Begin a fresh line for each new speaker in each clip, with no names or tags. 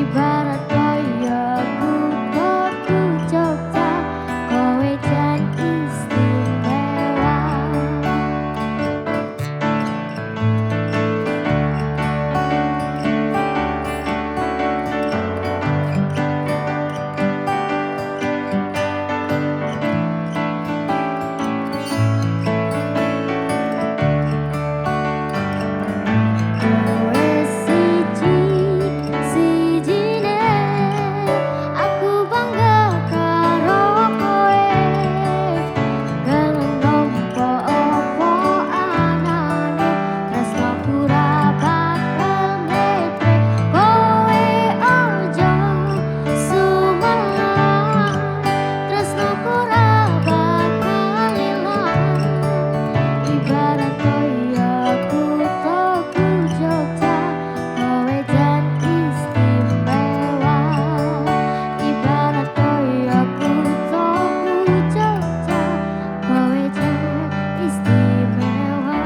Ibarat kaya kuthaku Jogja, kowe jan istimewa. Kowe siji-sijine, aku bangga karo kowe. Gelem nampa apa anane, tresnaku ra bakal metre. Kowe ojo sumelang, tresnaku ra bakal ilang. Ibarat kaya kuthaku Jogja, kowe jan istimewa. Ibarat kaya kuthaku Jogja, kowe jan istimewa.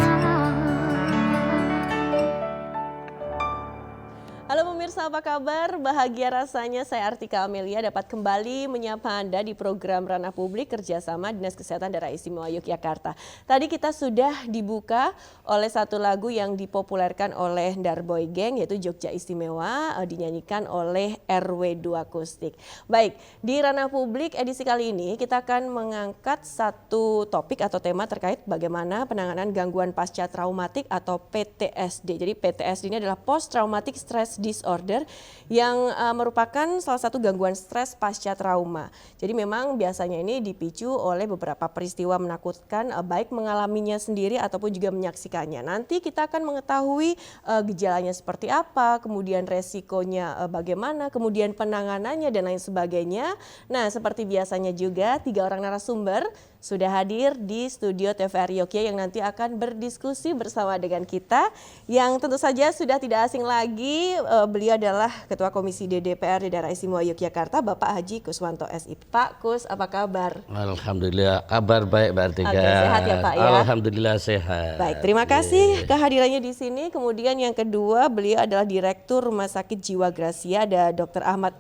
Halo pemirsa, apa kabar? Bahagia rasanya saya Artika Amelia dapat kembali menyapa Anda di program Ranah Publik kerjasama Dinas Kesehatan Daerah Istimewa Yogyakarta. Tadi kita sudah dibuka oleh satu lagu yang dipopulerkan oleh Darboy Gang, yaitu Jogja Istimewa, dinyanyikan oleh RW2 Akustik. Baik, di Ranah Publik edisi kali ini kita akan mengangkat satu topik atau tema terkait bagaimana penanganan gangguan pasca traumatik atau PTSD. Jadi PTSD ini adalah Post Traumatic Stress Disorder yang merupakan salah satu gangguan stres pasca trauma. Jadi memang biasanya ini dipicu oleh beberapa peristiwa menakutkan, baik mengalaminya sendiri ataupun juga menyaksikannya. Nanti kita akan mengetahui gejalanya seperti apa, kemudian resikonya bagaimana, kemudian penanganannya dan lain sebagainya. Nah, seperti biasanya juga 3 orang narasumber sudah hadir di studio TVRI Yogyakarta yang nanti akan berdiskusi bersama dengan kita. Yang tentu saja sudah tidak asing lagi, beliau adalah Ketua Komisi DPR di Daerah Istimewa Yogyakarta, Bapak Haji Kuswanto SI. Pak Kus, apa kabar?
Alhamdulillah, kabar baik Mbak Artika.
Oke, sehat ya Pak ya?
Alhamdulillah sehat.
Baik, terima kasih kehadirannya di sini. Kemudian yang kedua, beliau adalah Direktur Rumah Sakit Jiwa Gracia, ada Dr. Ahmad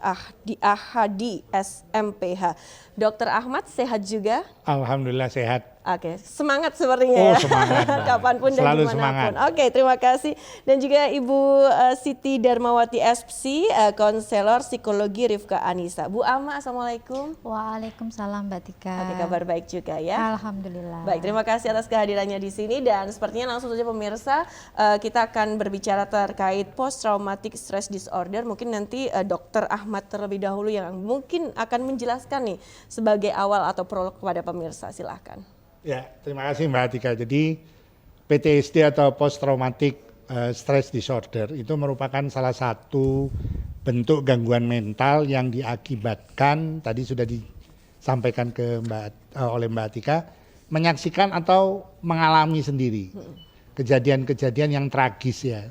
Ahadi SMPH. Dr. Ahmad sehat juga?
Alhamdulillah sehat.
Oke, semangat sepertinya
Oh,
ya.
semangat.
Kapanpun dan
Selalu
dimanapun.
semangat.
Oke, terima kasih. Dan juga Ibu Siti Darmawati SPSI, konselor psikologi Rifka Anissa. Bu Ama, Assalamualaikum.
Waalaikumsalam Mbak Tika.
Oke, kabar baik juga ya.
Alhamdulillah.
Baik, terima kasih atas kehadirannya di sini dan sepertinya langsung saja pemirsa, kita akan berbicara terkait post traumatic stress disorder. Mungkin nanti Dr. Ahmad terlebih dahulu yang mungkin akan menjelaskan nih sebagai awal atau prolog kepada pemirsa. Silahkan.
Ya, terima kasih Mbak Atika. Jadi PTSD atau Post Traumatic Stress Disorder itu merupakan salah satu bentuk gangguan mental yang diakibatkan, tadi sudah disampaikan oleh Mbak Atika, menyaksikan atau mengalami sendiri kejadian-kejadian yang tragis ya.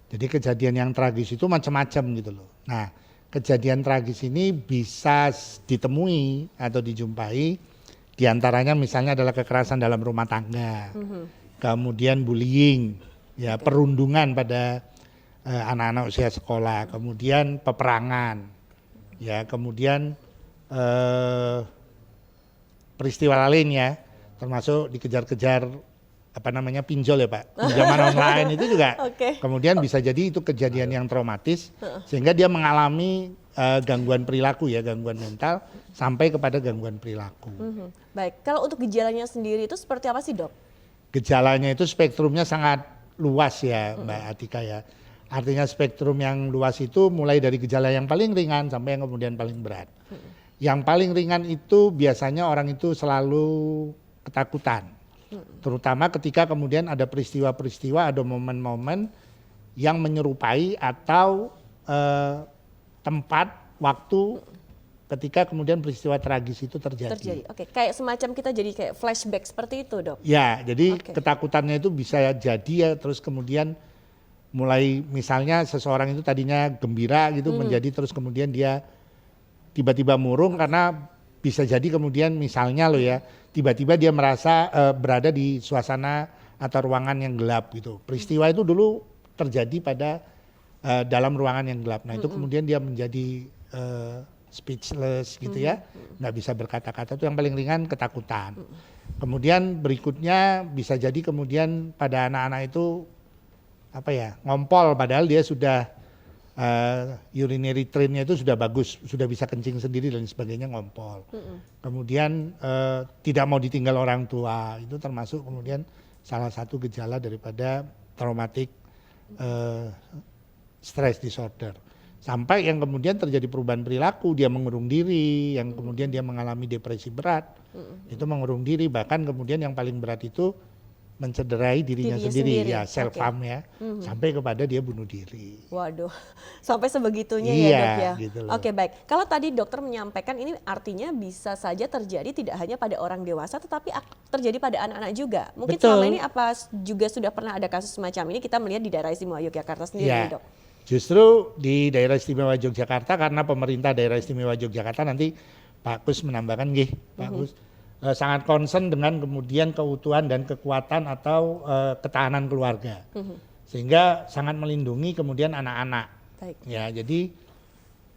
Jadi kejadian yang tragis itu macam-macam gitu loh. Nah, kejadian tragis ini bisa ditemui atau dijumpai. Di antaranya misalnya adalah kekerasan dalam rumah tangga, kemudian bullying, ya perundungan pada anak-anak usia sekolah, kemudian peperangan, ya kemudian peristiwa lainnya, termasuk dikejar-kejar pinjol ya Pak, pinjaman online itu juga, kemudian bisa jadi itu kejadian yang traumatis sehingga dia mengalami gangguan perilaku ya, gangguan mental sampai kepada gangguan perilaku.
Baik, kalau untuk gejalanya sendiri itu seperti apa sih dok?
Gejalanya itu spektrumnya sangat luas ya Mbak Atika ya. Artinya spektrum yang luas itu mulai dari gejala yang paling ringan sampai yang kemudian paling berat. Yang paling ringan itu biasanya orang itu selalu ketakutan. Terutama ketika kemudian ada peristiwa-peristiwa, ada momen-momen yang menyerupai atau tempat, waktu ketika kemudian peristiwa tragis itu terjadi.
Oke, kayak semacam kita jadi kayak flashback seperti itu dok?
Ya, jadi ketakutannya itu bisa jadi ya, terus kemudian mulai misalnya seseorang itu tadinya gembira gitu menjadi terus kemudian dia tiba-tiba murung karena bisa jadi kemudian misalnya loh ya, tiba-tiba dia merasa berada di suasana atau ruangan yang gelap gitu. Peristiwa itu dulu terjadi pada dalam ruangan yang gelap. Nah itu kemudian dia menjadi speechless gitu ya, nggak bisa berkata-kata. Itu yang paling ringan, ketakutan. Kemudian berikutnya bisa jadi kemudian pada anak-anak itu apa ya, ngompol padahal dia sudah urinary tract-nya itu sudah bagus, sudah bisa kencing sendiri dan sebagainya, ngompol. Kemudian tidak mau ditinggal orang tua, itu termasuk kemudian salah satu gejala daripada traumatic stress disorder. Sampai yang kemudian terjadi perubahan perilaku, dia mengurung diri, yang kemudian dia mengalami depresi berat, itu mengurung diri, bahkan kemudian yang paling berat itu mencederai dirinya sendiri, ya self harm ya, sampai kepada dia bunuh diri.
Waduh, sampai sebegitunya
Iya,
ya dok ya.
gitu loh.
Oke baik, kalau tadi dokter menyampaikan ini artinya bisa saja terjadi tidak hanya pada orang dewasa, tetapi terjadi pada anak-anak juga. Mungkin
Betul.
selama ini apa juga sudah pernah ada kasus semacam ini, kita melihat di daerah istimewa Yogyakarta sendiri
Ya,
nih, dok.
justru di daerah istimewa Yogyakarta, karena pemerintah daerah istimewa Yogyakarta, nanti Pak Kus menambahkan nggih, Pak Kus sangat concern dengan kemudian keutuhan dan kekuatan atau ketahanan keluarga, sehingga sangat melindungi kemudian anak-anak.
Baik.
Ya, jadi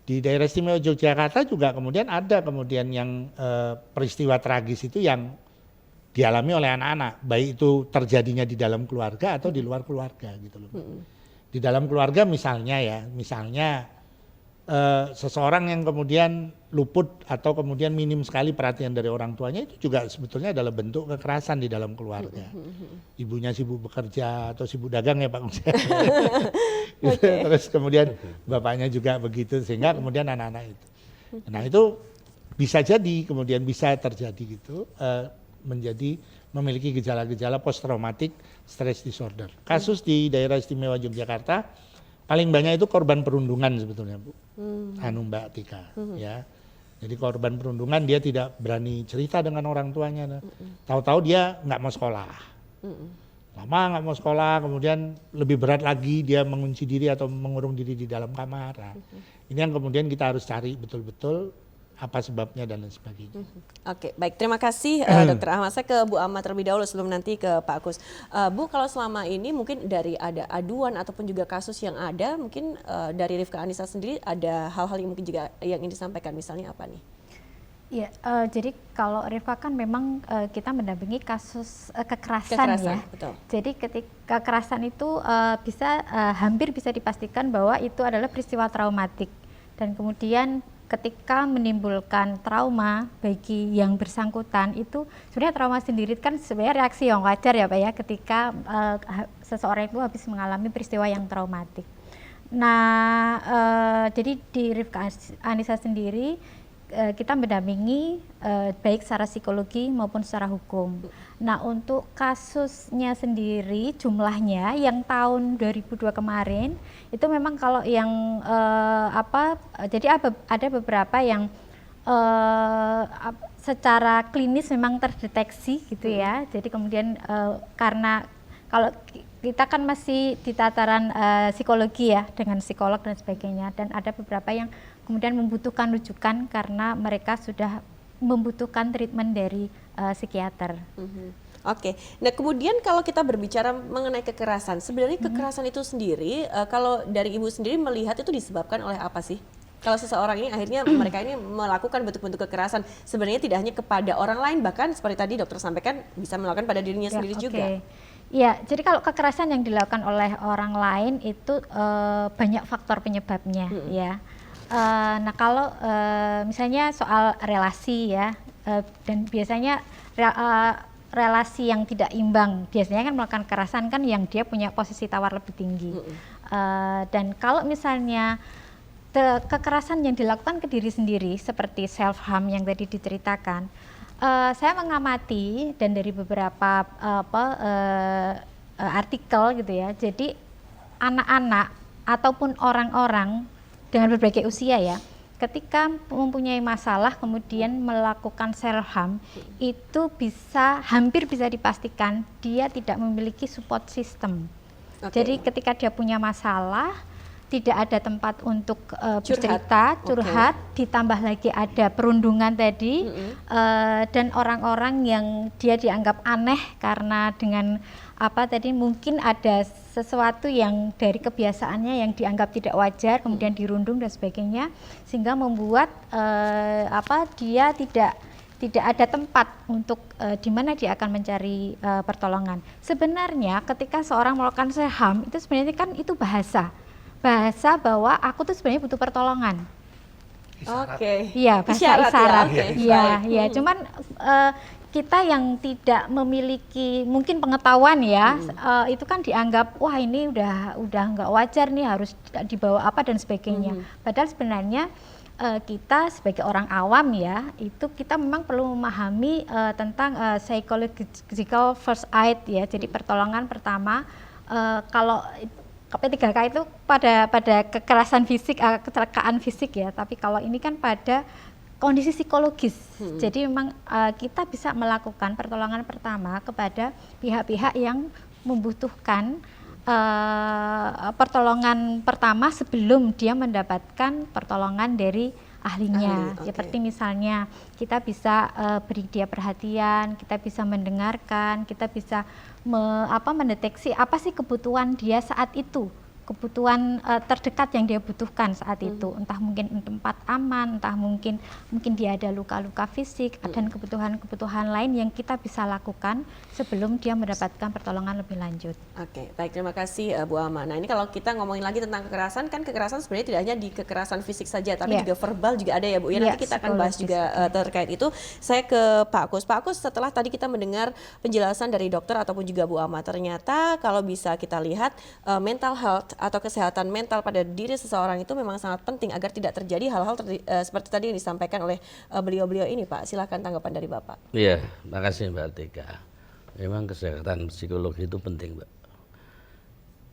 di daerah istimewa Yogyakarta juga kemudian ada kemudian yang peristiwa tragis itu yang dialami oleh anak-anak, baik itu terjadinya di dalam keluarga atau di luar keluarga gitu loh. Di dalam keluarga misalnya seseorang yang kemudian luput atau kemudian minim sekali perhatian dari orang tuanya, itu juga sebetulnya adalah bentuk kekerasan di dalam keluarga. Ibunya sibuk bekerja atau sibuk dagang ya Pak Musa. Terus kemudian bapaknya juga begitu, sehingga kemudian anak-anak itu. Nah itu bisa jadi kemudian bisa terjadi gitu, menjadi memiliki gejala-gejala post traumatic stress disorder. Kasus di daerah istimewa Yogyakarta paling banyak itu korban perundungan sebetulnya Bu, Mbak Tika, ya. Jadi korban perundungan dia tidak berani cerita dengan orang tuanya, tahu-tahu dia nggak mau sekolah, lama nggak mau sekolah, kemudian lebih berat lagi dia mengunci diri atau mengurung diri di dalam kamar. Nah, ini yang kemudian kita harus cari betul-betul apa sebabnya dan lain sebagainya.
Oke, baik. Terima kasih Dr. Ahmad. Saya ke Bu Ahmad terlebih dahulu sebelum nanti ke Pak Kus. Bu, kalau selama ini mungkin dari ada aduan ataupun juga kasus yang ada, mungkin dari Rifka Anissa sendiri ada hal-hal yang mungkin juga yang ingin disampaikan, misalnya apa nih?
Ya, jadi kalau Rifka kan memang kita mendampingi kasus kekerasan ya.
Betul.
Jadi ketika kekerasan itu hampir bisa dipastikan bahwa itu adalah peristiwa traumatik, dan kemudian ketika menimbulkan trauma bagi yang bersangkutan, itu sebenarnya trauma sendiri kan sebenarnya reaksi yang wajar ya Pak ya, ketika seseorang itu habis mengalami peristiwa yang traumatik. Nah, jadi di Rifka Anissa sendiri kita mendampingi baik secara psikologi maupun secara hukum. Nah, untuk kasusnya sendiri jumlahnya yang tahun 2002 kemarin itu memang kalau yang jadi ada beberapa yang secara klinis memang terdeteksi gitu ya. Jadi kemudian karena kalau kita kan masih di tataran psikologi ya, dengan psikolog dan sebagainya, dan ada beberapa yang kemudian membutuhkan rujukan karena mereka sudah membutuhkan treatment dari psikiater.
Oke, nah kemudian kalau kita berbicara mengenai kekerasan, sebenarnya kekerasan itu sendiri, kalau dari Ibu sendiri melihat itu disebabkan oleh apa sih? Kalau seseorang ini akhirnya mereka ini melakukan bentuk-bentuk kekerasan, sebenarnya tidak hanya kepada orang lain, bahkan seperti tadi dokter sampaikan bisa melakukan pada dirinya sendiri juga.
Ya, jadi kalau kekerasan yang dilakukan oleh orang lain itu banyak faktor penyebabnya ya. Nah kalau misalnya soal relasi ya, dan biasanya relasi yang tidak imbang biasanya kan melakukan kekerasan kan yang dia punya posisi tawar lebih tinggi. Dan kalau misalnya kekerasan yang dilakukan ke diri sendiri seperti self harm yang tadi diceritakan, saya mengamati dan dari beberapa artikel gitu ya, jadi anak-anak ataupun orang-orang dengan berbagai usia ya, ketika mempunyai masalah kemudian melakukan self harm, itu hampir bisa dipastikan dia tidak memiliki support system. Jadi ketika dia punya masalah, tidak ada tempat untuk
Curhat.
bercerita, curhat, ditambah lagi ada perundungan tadi, dan orang-orang yang dia dianggap aneh karena dengan apa tadi mungkin ada sesuatu yang dari kebiasaannya yang dianggap tidak wajar, kemudian dirundung dan sebagainya, sehingga membuat dia tidak ada tempat untuk di mana dia akan mencari pertolongan. Sebenarnya ketika seorang melakukan seham itu sebenarnya kan itu bahasa bahwa aku tuh sebenarnya butuh pertolongan.
Oke.
Iya, bahasa
Isyarat ya,
isyarat.
oke.
Iya,
Baik.
iya. Cuman kita yang tidak memiliki mungkin pengetahuan ya, itu kan dianggap wah ini udah nggak wajar nih, harus dibawa apa dan sebagainya. Padahal sebenarnya kita sebagai orang awam ya, itu kita memang perlu memahami tentang psychological first aid ya. Jadi pertolongan pertama kalau P3K itu pada kekerasan fisik, kecelakaan fisik ya, tapi kalau ini kan pada kondisi psikologis. Jadi memang kita bisa melakukan pertolongan pertama kepada pihak-pihak yang membutuhkan pertolongan pertama sebelum dia mendapatkan pertolongan dari ahlinya.
Ahli,
Seperti misalnya kita bisa beri dia perhatian, kita bisa mendengarkan, kita bisa mendeteksi apa sih kebutuhan dia saat itu, kebutuhan terdekat yang dia butuhkan saat itu, entah mungkin tempat aman, entah mungkin dia ada luka-luka fisik dan kebutuhan lain yang kita bisa lakukan sebelum dia mendapatkan pertolongan lebih lanjut.
Oke, baik, terima kasih Bu Ama. Nah, ini kalau kita ngomongin lagi tentang kekerasan, kan kekerasan sebenarnya tidak hanya di kekerasan fisik saja, tapi juga verbal juga ada ya Bu. Ya, nanti kita akan bahas juga terkait itu. Saya ke Pak Kus. Pak Kus, setelah tadi kita mendengar penjelasan dari dokter ataupun juga Bu Ama, ternyata kalau bisa kita lihat mental health atau kesehatan mental pada diri seseorang itu memang sangat penting agar tidak terjadi hal-hal seperti tadi yang disampaikan oleh beliau-beliau ini, Pak. Silakan tanggapan dari Bapak.
Iya, makasih Mbak Tika. Memang kesehatan psikologi itu penting, Mbak.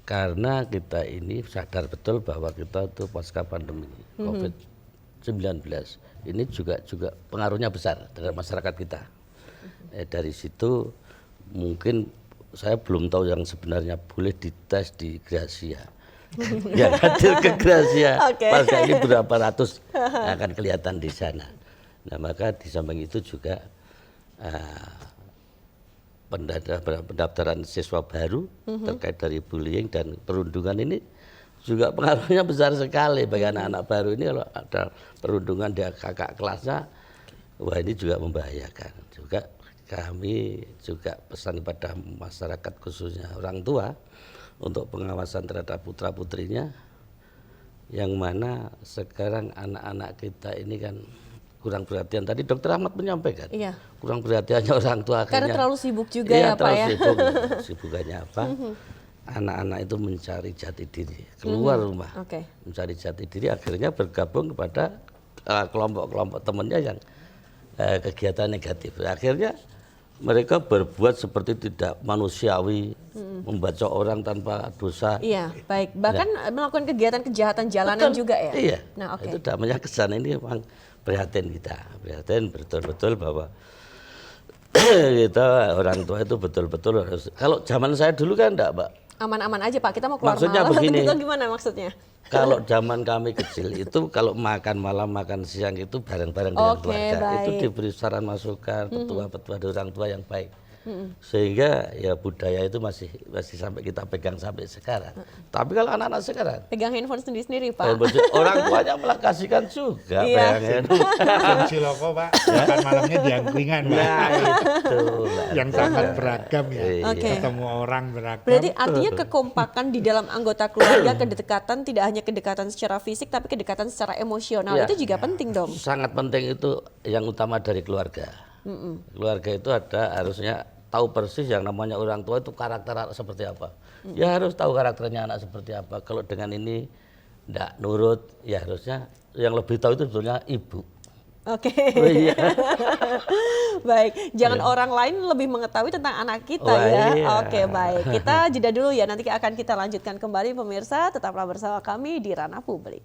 Karena kita ini sadar betul bahwa kita itu pasca pandemi COVID-19 ini juga pengaruhnya besar terhadap masyarakat kita. Dari situ mungkin saya belum tahu yang sebenarnya boleh dites di Gracia. Yang hadir ke Gracia pasca ini berapa ratus akan kelihatan di sana. Nah, maka di samping itu juga pendaftaran siswa baru terkait dari bullying dan perundungan ini juga pengaruhnya besar sekali bagi anak-anak baru ini. Kalau ada perundungan di kakak kelasnya, wah ini juga membahayakan. Juga kami juga pesan pada masyarakat khususnya orang tua untuk pengawasan terhadap putra putrinya, yang mana sekarang anak-anak kita ini kan kurang perhatian. Tadi Dokter Ahmad menyampaikan, kurang perhatiannya orang tua akhirnya.
Karena terlalu sibuk juga ya Pak ya.
Sibuk. Sibukannya apa? Anak-anak itu mencari jati diri, keluar rumah, mencari jati diri, akhirnya bergabung kepada kelompok-kelompok temannya yang kegiatan negatif. Akhirnya mereka berbuat seperti tidak manusiawi, membaca orang tanpa dosa.
Iya, baik. Bahkan melakukan kegiatan kejahatan jalanan juga ya.
Iya.
Nah,
itu namanya kesan ini memang prihatin kita, prihatin betul-betul bahwa kita orang tua itu betul-betul harus. Kalau zaman saya dulu kan enggak, Mbak.
Aman-aman aja Pak, kita mau keluar
maksudnya
malam.
Begini,
itu gimana maksudnya?
Kalau zaman kami kecil itu kalau makan malam makan siang itu bareng-bareng dengan keluarga.
Baik.
Itu diberi saran masukan petua-petua dari orang tua yang baik. Sehingga ya budaya itu masih sampai kita pegang sampai sekarang. Tapi kalau anak-anak sekarang
pegang handphone sendiri-sendiri Pak.
Orang tuanya malah kasihkan juga.
Ciloko Pak, makan malamnya di angkringan Pak.
Nah, itu,
yang sangat beragam ya. Ketemu orang beragam.
Berarti artinya kekompakan di dalam anggota keluarga, kedekatan tidak hanya kedekatan secara fisik tapi kedekatan secara emosional itu juga penting dong.
Sangat penting, itu yang utama dari keluarga. Keluarga itu harusnya tahu persis yang namanya orang tua itu karakter anak seperti apa. Ya harus tahu karakternya anak seperti apa. Kalau dengan ini tidak nurut, ya harusnya yang lebih tahu itu sebetulnya ibu.
Baik, jangan orang lain lebih mengetahui tentang anak kita ya. Baik. Kita jeda dulu ya, nanti akan kita lanjutkan kembali pemirsa. Tetaplah bersama kami di Ranah Publik.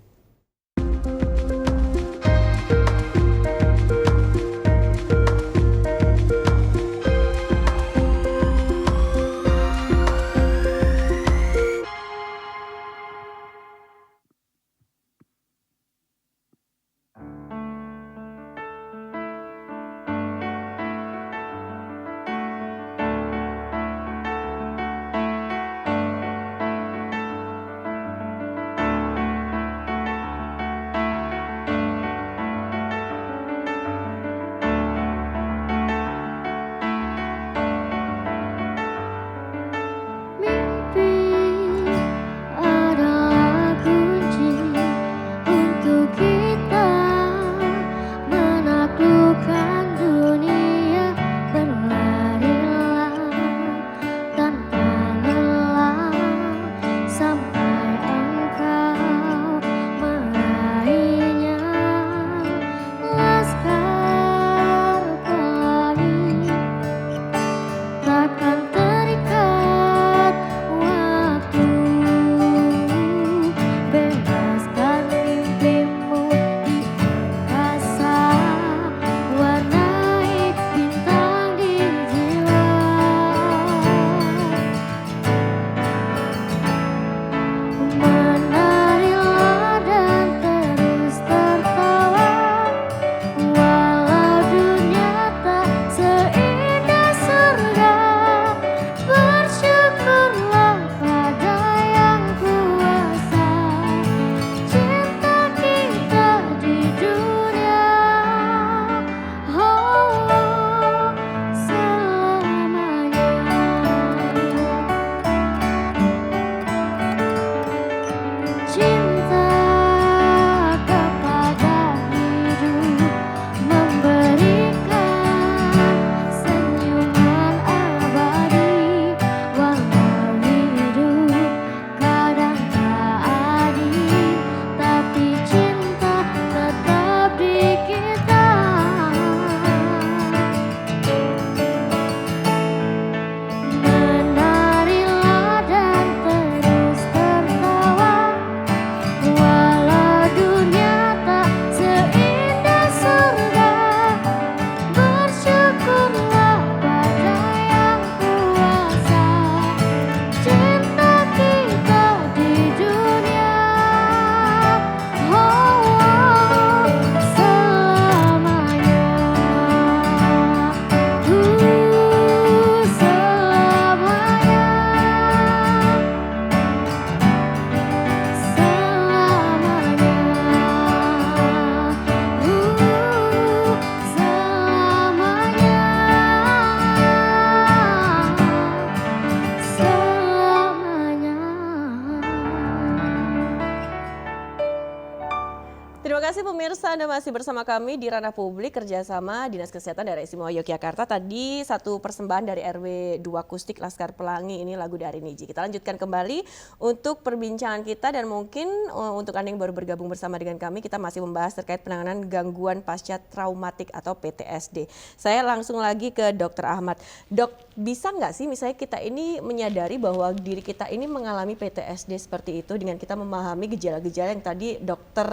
Terima kasih pemirsa, Anda masih bersama kami di Ranah Publik kerjasama Dinas Kesehatan Daerah Istimewa Yogyakarta. Tadi satu persembahan dari RW 2 Kustik Laskar Pelangi, ini lagu dari Niji. Kita lanjutkan kembali untuk perbincangan kita dan mungkin untuk Anda yang baru bergabung bersama dengan kami, kita masih membahas terkait penanganan gangguan pasca traumatik atau PTSD. Saya langsung lagi ke Dr. Ahmad. Dok, bisa nggak sih misalnya kita ini menyadari bahwa diri kita ini mengalami PTSD seperti itu dengan kita memahami gejala-gejala yang tadi dokter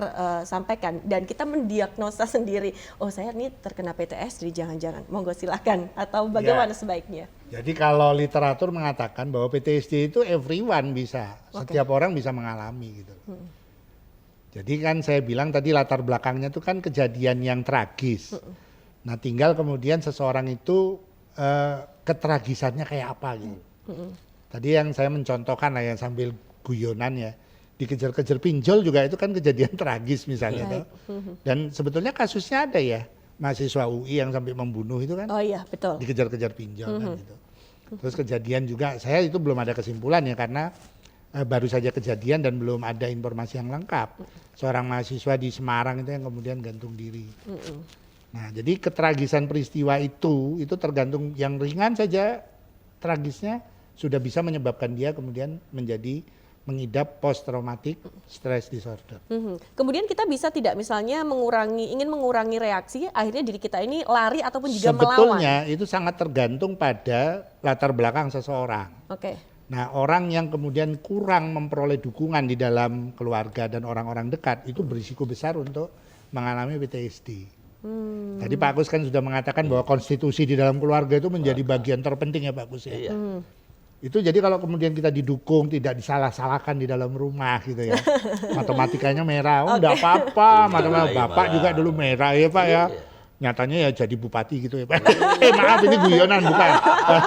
sampaikan dan kita mendiagnosa sendiri, oh saya ini terkena PTSD, jangan-jangan. Monggo silakan, atau bagaimana sebaiknya?
Jadi kalau literatur mengatakan bahwa PTSD itu everyone bisa, setiap orang bisa mengalami gitu. Jadi kan saya bilang tadi latar belakangnya itu kan kejadian yang tragis. Nah tinggal kemudian seseorang itu ketragisannya kayak apa gitu. Tadi yang saya mencontohkan lah ya sambil guyonan ya. Dikejar-kejar pinjol juga itu kan kejadian tragis misalnya. Dan sebetulnya kasusnya ada ya, mahasiswa UI yang sampai membunuh itu kan.
Oh iya, betul.
Dikejar-kejar pinjol kan gitu. Terus kejadian juga, saya itu belum ada kesimpulan ya karena baru saja kejadian dan belum ada informasi yang lengkap. Seorang mahasiswa di Semarang itu yang kemudian gantung diri. Nah jadi ketragisan peristiwa itu tergantung, yang ringan saja tragisnya sudah bisa menyebabkan dia kemudian menjadi mengidap post traumatic stress disorder.
Kemudian kita bisa tidak misalnya ingin mengurangi reaksi, akhirnya diri kita ini lari ataupun juga melawan?
Sebetulnya itu sangat tergantung pada latar belakang seseorang.
Oke.
Nah orang yang kemudian kurang memperoleh dukungan di dalam keluarga dan orang-orang dekat itu berisiko besar untuk mengalami PTSD. Tadi Pak Agus kan sudah mengatakan bahwa konstitusi di dalam keluarga itu menjadi bagian terpenting ya Pak Agus ya. Itu jadi kalau kemudian kita didukung, tidak disalah-salahkan di dalam rumah gitu ya. Matematikanya merah, oh enggak apa-apa, matematika Bapak juga dulu merah ya Pak ya. Nyatanya ya jadi bupati gitu ya Pak. Maaf ini guyonan bukan.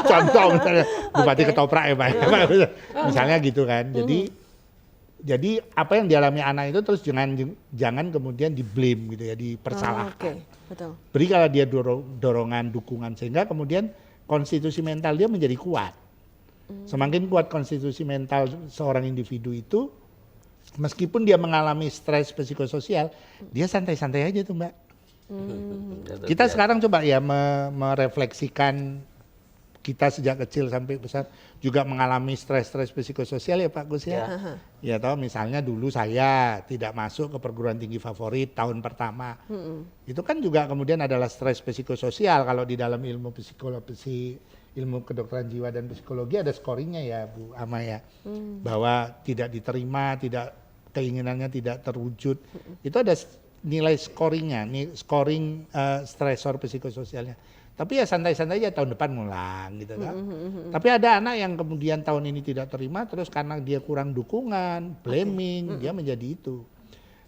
Contoh misalnya bupati ketoprak ya Pak. Misalnya gitu kan. Jadi apa yang dialami anak itu terus jangan kemudian di-blame gitu ya, dipersalahkan.
Betul.
Beri kalau dia dorongan, dukungan sehingga kemudian konstitusi mental dia menjadi kuat. Semakin kuat konstitusi mental seorang individu itu, meskipun dia mengalami stres psikososial, dia santai-santai aja tuh Mbak. Kita sekarang coba ya merefleksikan kita sejak kecil sampai besar juga mengalami stres psikososial ya Pak Gus ya. Ya toh misalnya dulu saya tidak masuk ke perguruan tinggi favorit tahun pertama. Itu kan juga kemudian adalah stres psikososial kalau di dalam ilmu psikologi, ilmu kedokteran jiwa dan psikologi ada scoringnya ya Bu Ama ya. Bahwa tidak diterima, keinginannya tidak terwujud. Itu ada nilai scoringnya, scoring stresor psikososialnya. Tapi ya santai-santai aja tahun depan ngulang gitu kan. Tapi ada anak yang kemudian tahun ini tidak terima terus karena dia kurang dukungan, blaming, dia menjadi itu.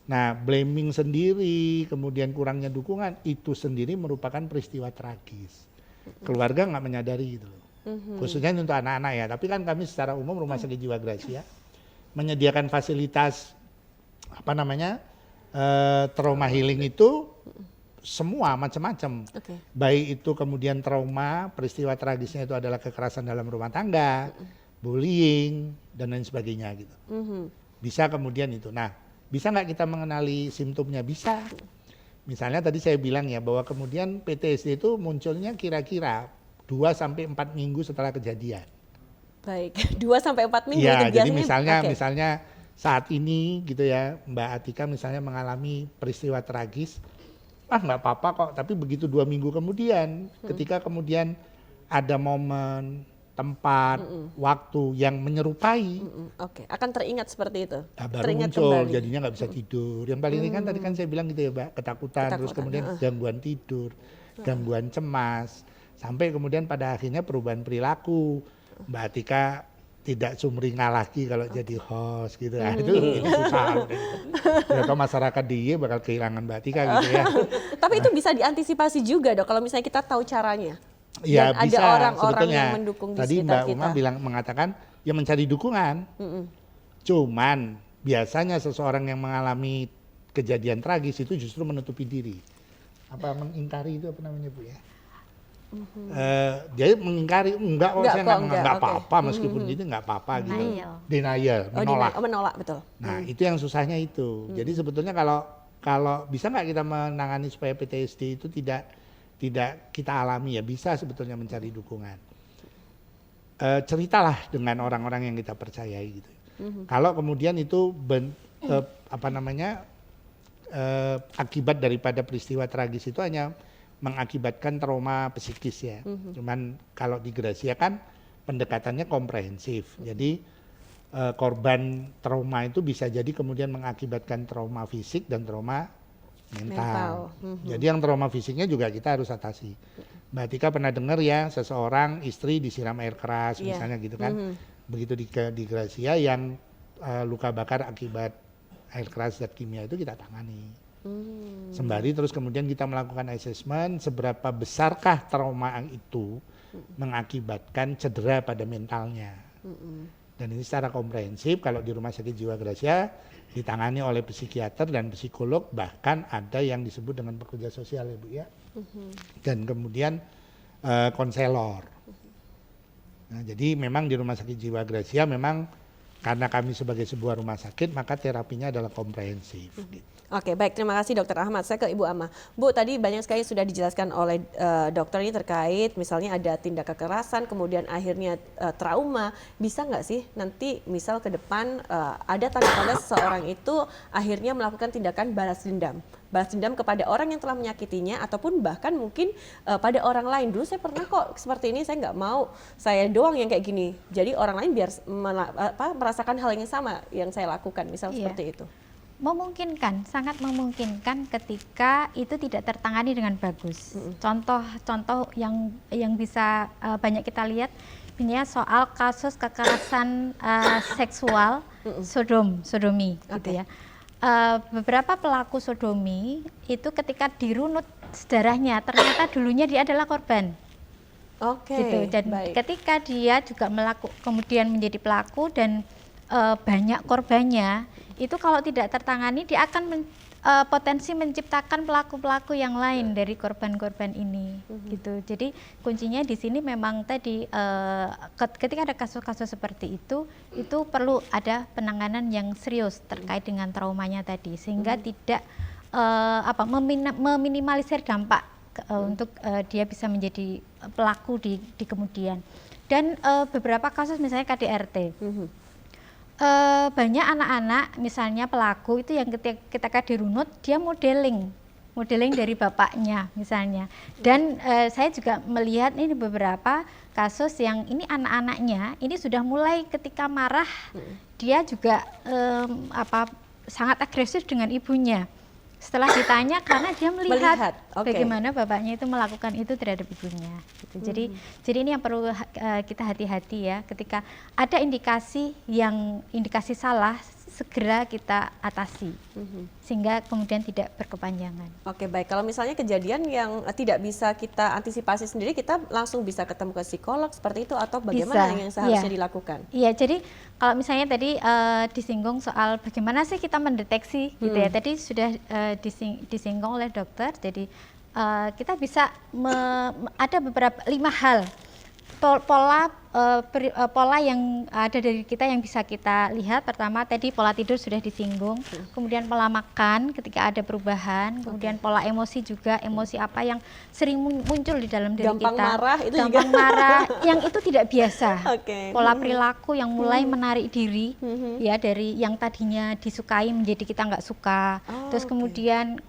Nah blaming sendiri, kemudian kurangnya dukungan, itu sendiri merupakan peristiwa tragis. Keluarga nggak menyadari gitu loh. Khususnya untuk anak-anak ya. Tapi kan kami secara umum Rumah Sakit Jiwa Gracia menyediakan fasilitas trauma healing itu semua macam-macam. Baik itu kemudian trauma, peristiwa tragisnya itu adalah kekerasan dalam rumah tangga, bullying dan lain sebagainya gitu. Bisa kemudian itu. Nah, bisa nggak kita mengenali simptomnya? Bisa. Misalnya tadi saya bilang ya bahwa kemudian PTSD itu munculnya kira-kira 2-4 minggu setelah kejadian.
Baik, 2-4 minggu
ya,
itu
jadi misalnya saat ini gitu ya Mbak Atika misalnya mengalami peristiwa tragis, nggak apa-apa kok, tapi begitu 2 minggu kemudian ketika kemudian ada momen, tempat, waktu yang menyerupai,
akan teringat seperti itu.
Baru
teringat
muncul,
kembali.
jadinya nggak bisa tidur. Yang paling ringan tadi kan saya bilang gitu ya Mbak, ketakutan. Terus kemudian gangguan tidur, gangguan cemas, sampai kemudian pada akhirnya perubahan perilaku. Mbak Atika tidak sumringah lagi kalau jadi host gitu ya. Itu susah. Atau masyarakat dia bakal kehilangan Mbak Atika gitu ya.
Tapi itu bisa diantisipasi juga Dok kalau misalnya kita tahu caranya.
Ya
dan
bisa,
ada orang-orang
sebetulnya.
yang mendukung di
Tadi
sekitar
Mbak
kita.
Uma mengatakan ya mencari dukungan. Cuman biasanya seseorang yang mengalami kejadian tragis itu justru menutupi diri. Mengingkari itu apa namanya Bu ya? Dia mengingkari, enggak apa-apa meskipun gitu enggak apa-apa gitu. Denial, menolak.
Menolak, betul.
Nah, itu yang susahnya itu. Jadi sebetulnya kalau kalau bisa nggak kita menangani supaya PTSD itu tidak kita alami, ya bisa sebetulnya mencari dukungan. Ceritalah dengan orang-orang yang kita percayai gitu. Kalau kemudian itu akibat daripada peristiwa tragis itu hanya mengakibatkan trauma psikis ya. Cuman kalau di Gracia kan pendekatannya komprehensif. Jadi korban trauma itu bisa jadi kemudian mengakibatkan trauma fisik dan trauma mental. Jadi yang trauma fisiknya juga kita harus atasi. Mbak Tika pernah dengar ya seseorang istri disiram air keras misalnya gitu kan. Begitu di Gracia yang luka bakar akibat air keras zat kimia itu kita tangani. Sembari terus kemudian kita melakukan assessment seberapa besarkah trauma itu mengakibatkan cedera pada mentalnya. Dan ini secara komprehensif kalau di Rumah Sakit Jiwa Gracia ditangani oleh psikiater dan psikolog, bahkan ada yang disebut dengan pekerja sosial ya Bu ya. Dan kemudian konselor. Nah, jadi memang di Rumah Sakit Jiwa Gracia memang karena kami sebagai sebuah rumah sakit maka terapinya adalah komprehensif. Gitu.
Oke, baik, terima kasih Dokter Ahmad. Saya ke Ibu Ama. Bu, tadi banyak sekali sudah dijelaskan oleh dokter ini terkait misalnya ada tindak kekerasan, kemudian akhirnya trauma. Bisa nggak sih nanti misal ke depan ada tanda-tanda seseorang itu akhirnya melakukan tindakan balas dendam? Balas dendam kepada orang yang telah menyakitinya ataupun bahkan mungkin pada orang lain. Dulu saya pernah kok seperti ini, saya nggak mau saya doang yang kayak gini. Jadi orang lain biar merasakan hal yang sama yang saya lakukan, misal seperti itu.
Memungkinkan, sangat memungkinkan ketika itu tidak tertangani dengan bagus. Contoh yang bisa banyak kita lihat ini ya, soal kasus kekerasan seksual sodomi gitu ya. Beberapa pelaku sodomi itu ketika dirunut sejarahnya ternyata dulunya dia adalah korban. Gitu. Dan ketika dia juga kemudian menjadi pelaku dan banyak korbannya, itu kalau tidak tertangani dia akan potensi menciptakan pelaku-pelaku yang lain dari korban-korban ini gitu. Jadi kuncinya di sini memang tadi ketika ada kasus-kasus seperti itu perlu ada penanganan yang serius terkait dengan traumanya tadi sehingga tidak meminimalisir dampak untuk dia bisa menjadi pelaku di kemudian. Dan beberapa kasus misalnya KDRT. Banyak anak-anak misalnya pelaku itu yang ketika dirunut dia modeling dari bapaknya misalnya. Dan saya juga melihat ini beberapa kasus yang ini anak-anaknya ini sudah mulai ketika marah dia juga sangat agresif dengan ibunya. Setelah ditanya karena dia melihat bagaimana bapaknya itu melakukan itu terhadap ibunya. Gitu. Jadi ini yang perlu kita hati-hati ya ketika ada indikasi salah segera kita atasi sehingga kemudian tidak berkepanjangan.
Oke, baik. Kalau misalnya kejadian yang tidak bisa kita antisipasi sendiri, kita langsung bisa ketemu ke psikolog seperti itu atau bagaimana yang seharusnya dilakukan? Iya,
jadi kalau misalnya tadi disinggung soal bagaimana sih kita mendeteksi gitu ya. Tadi sudah disinggung oleh dokter. Jadi kita bisa ada beberapa 5 hal pola yang ada dari kita yang bisa kita lihat. Pertama tadi pola tidur sudah disinggung, kemudian pola makan ketika ada perubahan, kemudian pola emosi juga, emosi apa yang sering muncul di dalam diri
gampang
kita,
marah itu
gampang
juga.
marah yang itu tidak biasa. Pola perilaku yang mulai menarik diri ya dari yang tadinya disukai menjadi kita nggak suka. Terus kemudian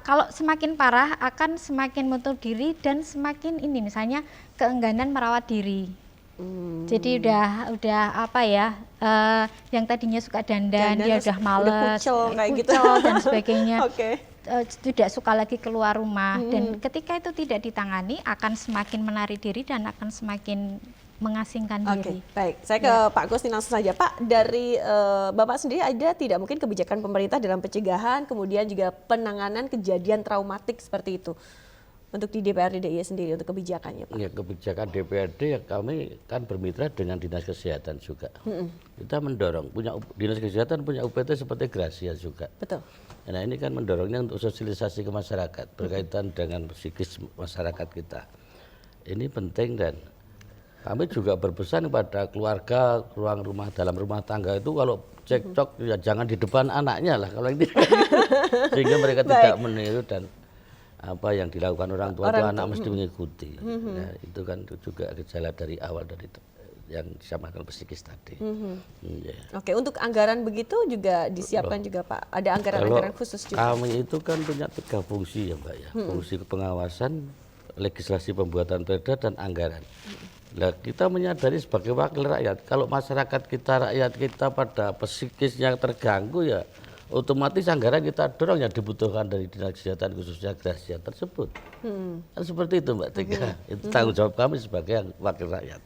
kalau semakin parah akan semakin menutup diri dan semakin ini misalnya keengganan merawat diri. Jadi udah apa ya, yang tadinya suka dandan dia udah males,
kucel
dan sebagainya. Tidak suka lagi keluar rumah. Dan ketika itu tidak ditangani akan semakin menarik diri dan akan semakin mengasingkan diri.
Baik, saya ke Pak Gustin langsung saja. Pak, dari Bapak sendiri ada tidak mungkin kebijakan pemerintah dalam pencegahan kemudian juga penanganan kejadian traumatik seperti itu? Untuk di DPRD DIY sendiri untuk kebijakannya Pak?
Ya, kebijakan DPRD ya kami kan bermitra dengan Dinas Kesehatan juga. Kita mendorong, Dinas Kesehatan punya UPT seperti Gracia juga.
Betul.
Nah ini kan mendorongnya untuk sosialisasi ke masyarakat berkaitan dengan psikis masyarakat kita. Ini penting dan kami juga berpesan kepada keluarga, ruang rumah dalam rumah tangga itu kalau cekcok ya jangan di depan anaknya lah kalau ini sehingga mereka tidak meniru dan apa yang dilakukan orang tua itu anak mesti mengikuti. Ya, itu kan juga gejala dari awal dari yang disamakan psikis tadi.
Oke, untuk anggaran begitu juga disiapkan juga Pak. Ada anggaran-anggaran khusus juga.
Kami itu kan punya 3 fungsi ya Mbak ya. Fungsi pengawasan, legislasi pembuatan perda dan anggaran. Nah, kita menyadari sebagai wakil rakyat, kalau masyarakat kita, rakyat kita pada psikis yang terganggu ya otomatis anggaran kita dorong yang dibutuhkan dari dinas kesehatan khususnya Gracia tersebut. Kan seperti itu Mbak Tika. Itu tanggung jawab kami sebagai wakil rakyat.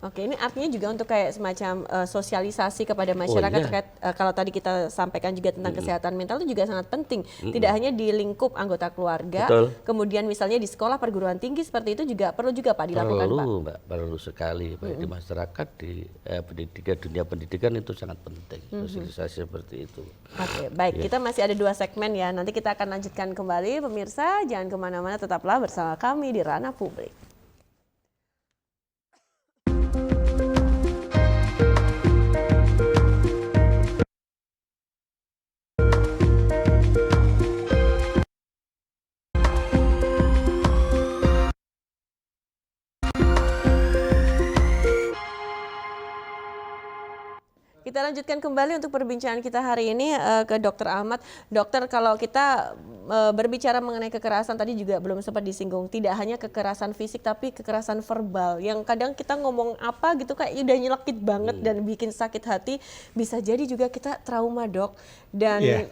Oke, ini artinya juga untuk kayak semacam sosialisasi kepada masyarakat terkait kalau tadi kita sampaikan juga tentang kesehatan mental itu juga sangat penting. Tidak hanya di lingkup anggota keluarga, kemudian misalnya di sekolah perguruan tinggi seperti itu juga perlu juga Pak dilakukan Pak.
Mbak, perlu sekali baik di masyarakat di pendidikan dunia pendidikan itu sangat penting sosialisasi seperti itu.
Oke, baik kita masih ada 2 segmen ya. Nanti kita akan lanjutkan kembali pemirsa, jangan kemana-mana, tetaplah bersama kami di Ranah Publik. Kita lanjutkan kembali untuk perbincangan kita hari ini ke Dr. Ahmad. Dokter, kalau kita berbicara mengenai kekerasan tadi juga belum sempat disinggung. Tidak hanya kekerasan fisik tapi kekerasan verbal yang kadang kita ngomong apa gitu kayak udah nyelekit banget dan bikin sakit hati. Bisa jadi juga kita trauma Dok. Dan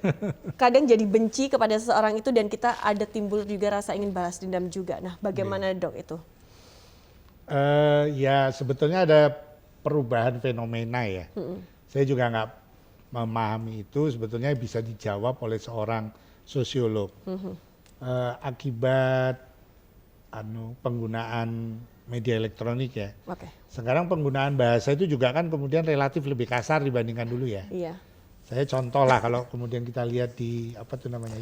kadang jadi benci kepada seseorang itu dan kita ada timbul juga rasa ingin balas dendam juga. Nah bagaimana Dok itu?
Ya sebetulnya ada perubahan fenomena ya. Saya juga nggak memahami itu sebetulnya bisa dijawab oleh seorang sosiolog. Akibat penggunaan media elektronik ya. Sekarang penggunaan bahasa itu juga kan kemudian relatif lebih kasar dibandingkan dulu ya. Saya contoh lah kalau kemudian kita lihat di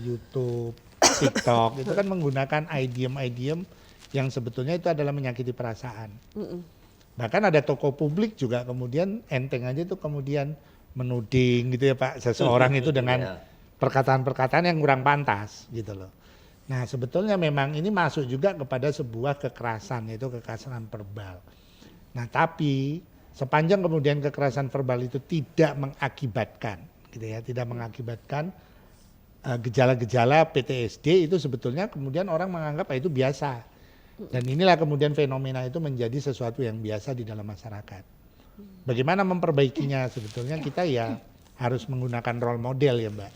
YouTube, TikTok itu kan menggunakan idiom-idiom yang sebetulnya itu adalah menyakiti perasaan. Bahkan ada tokoh publik juga kemudian enteng aja itu kemudian menuding gitu ya Pak seseorang itu dengan perkataan-perkataan yang kurang pantas gitu loh. Nah sebetulnya memang ini masuk juga kepada sebuah kekerasan yaitu kekerasan verbal. Nah tapi sepanjang kemudian kekerasan verbal itu tidak mengakibatkan gitu ya, tidak mengakibatkan gejala-gejala PTSD itu sebetulnya kemudian orang menganggap itu biasa. Dan inilah kemudian fenomena itu menjadi sesuatu yang biasa di dalam masyarakat. Bagaimana memperbaikinya sebetulnya kita ya harus menggunakan role model ya Mbak.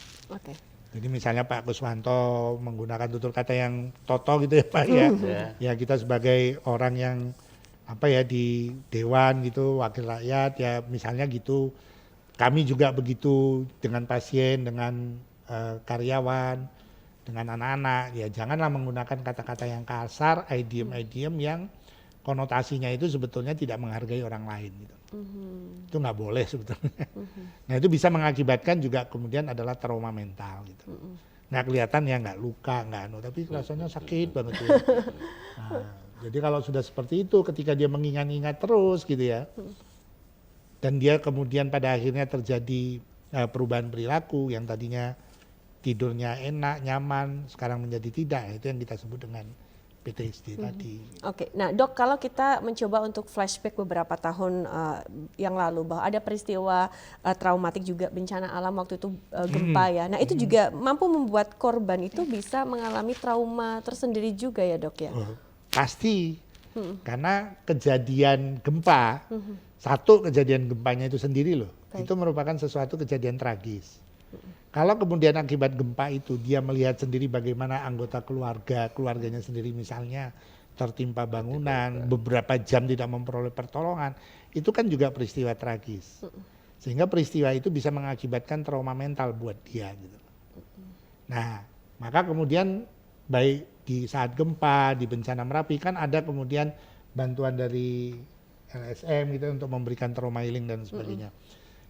Jadi misalnya Pak Kuswanto menggunakan tutur kata yang toto gitu ya Pak ya. Ya kita sebagai orang yang di dewan gitu, wakil rakyat ya misalnya gitu. Kami juga begitu dengan pasien, dengan karyawan, dengan anak-anak, ya janganlah menggunakan kata-kata yang kasar, idiom-idiom yang konotasinya itu sebetulnya tidak menghargai orang lain. Gitu. Itu nggak boleh sebetulnya. Nah itu bisa mengakibatkan juga kemudian adalah trauma mental. Gitu. Nggak kelihatan ya nggak luka, tapi rasanya sakit banget. Ya. Nah, jadi kalau sudah seperti itu, ketika dia mengingat-ingat terus gitu ya, dan dia kemudian pada akhirnya terjadi perubahan perilaku yang tadinya tidurnya enak, nyaman, sekarang menjadi tidak. Itu yang kita sebut dengan PTSD tadi.
Nah Dok, kalau kita mencoba untuk flashback beberapa tahun yang lalu bahwa ada peristiwa traumatik juga bencana alam waktu itu gempa ya. Nah itu juga mampu membuat korban itu bisa mengalami trauma tersendiri juga ya Dok ya?
Pasti, karena kejadian gempa, satu kejadian gempanya itu sendiri loh, itu merupakan sesuatu kejadian tragis. Kalau kemudian akibat gempa itu dia melihat sendiri bagaimana anggota keluarganya sendiri misalnya tertimpa bangunan, beberapa jam tidak memperoleh pertolongan, itu kan juga peristiwa tragis. Sehingga peristiwa itu bisa mengakibatkan trauma mental buat dia. Gitu. Nah, maka kemudian baik di saat gempa, di bencana Merapi kan ada kemudian bantuan dari LSM gitu untuk memberikan trauma healing dan sebagainya.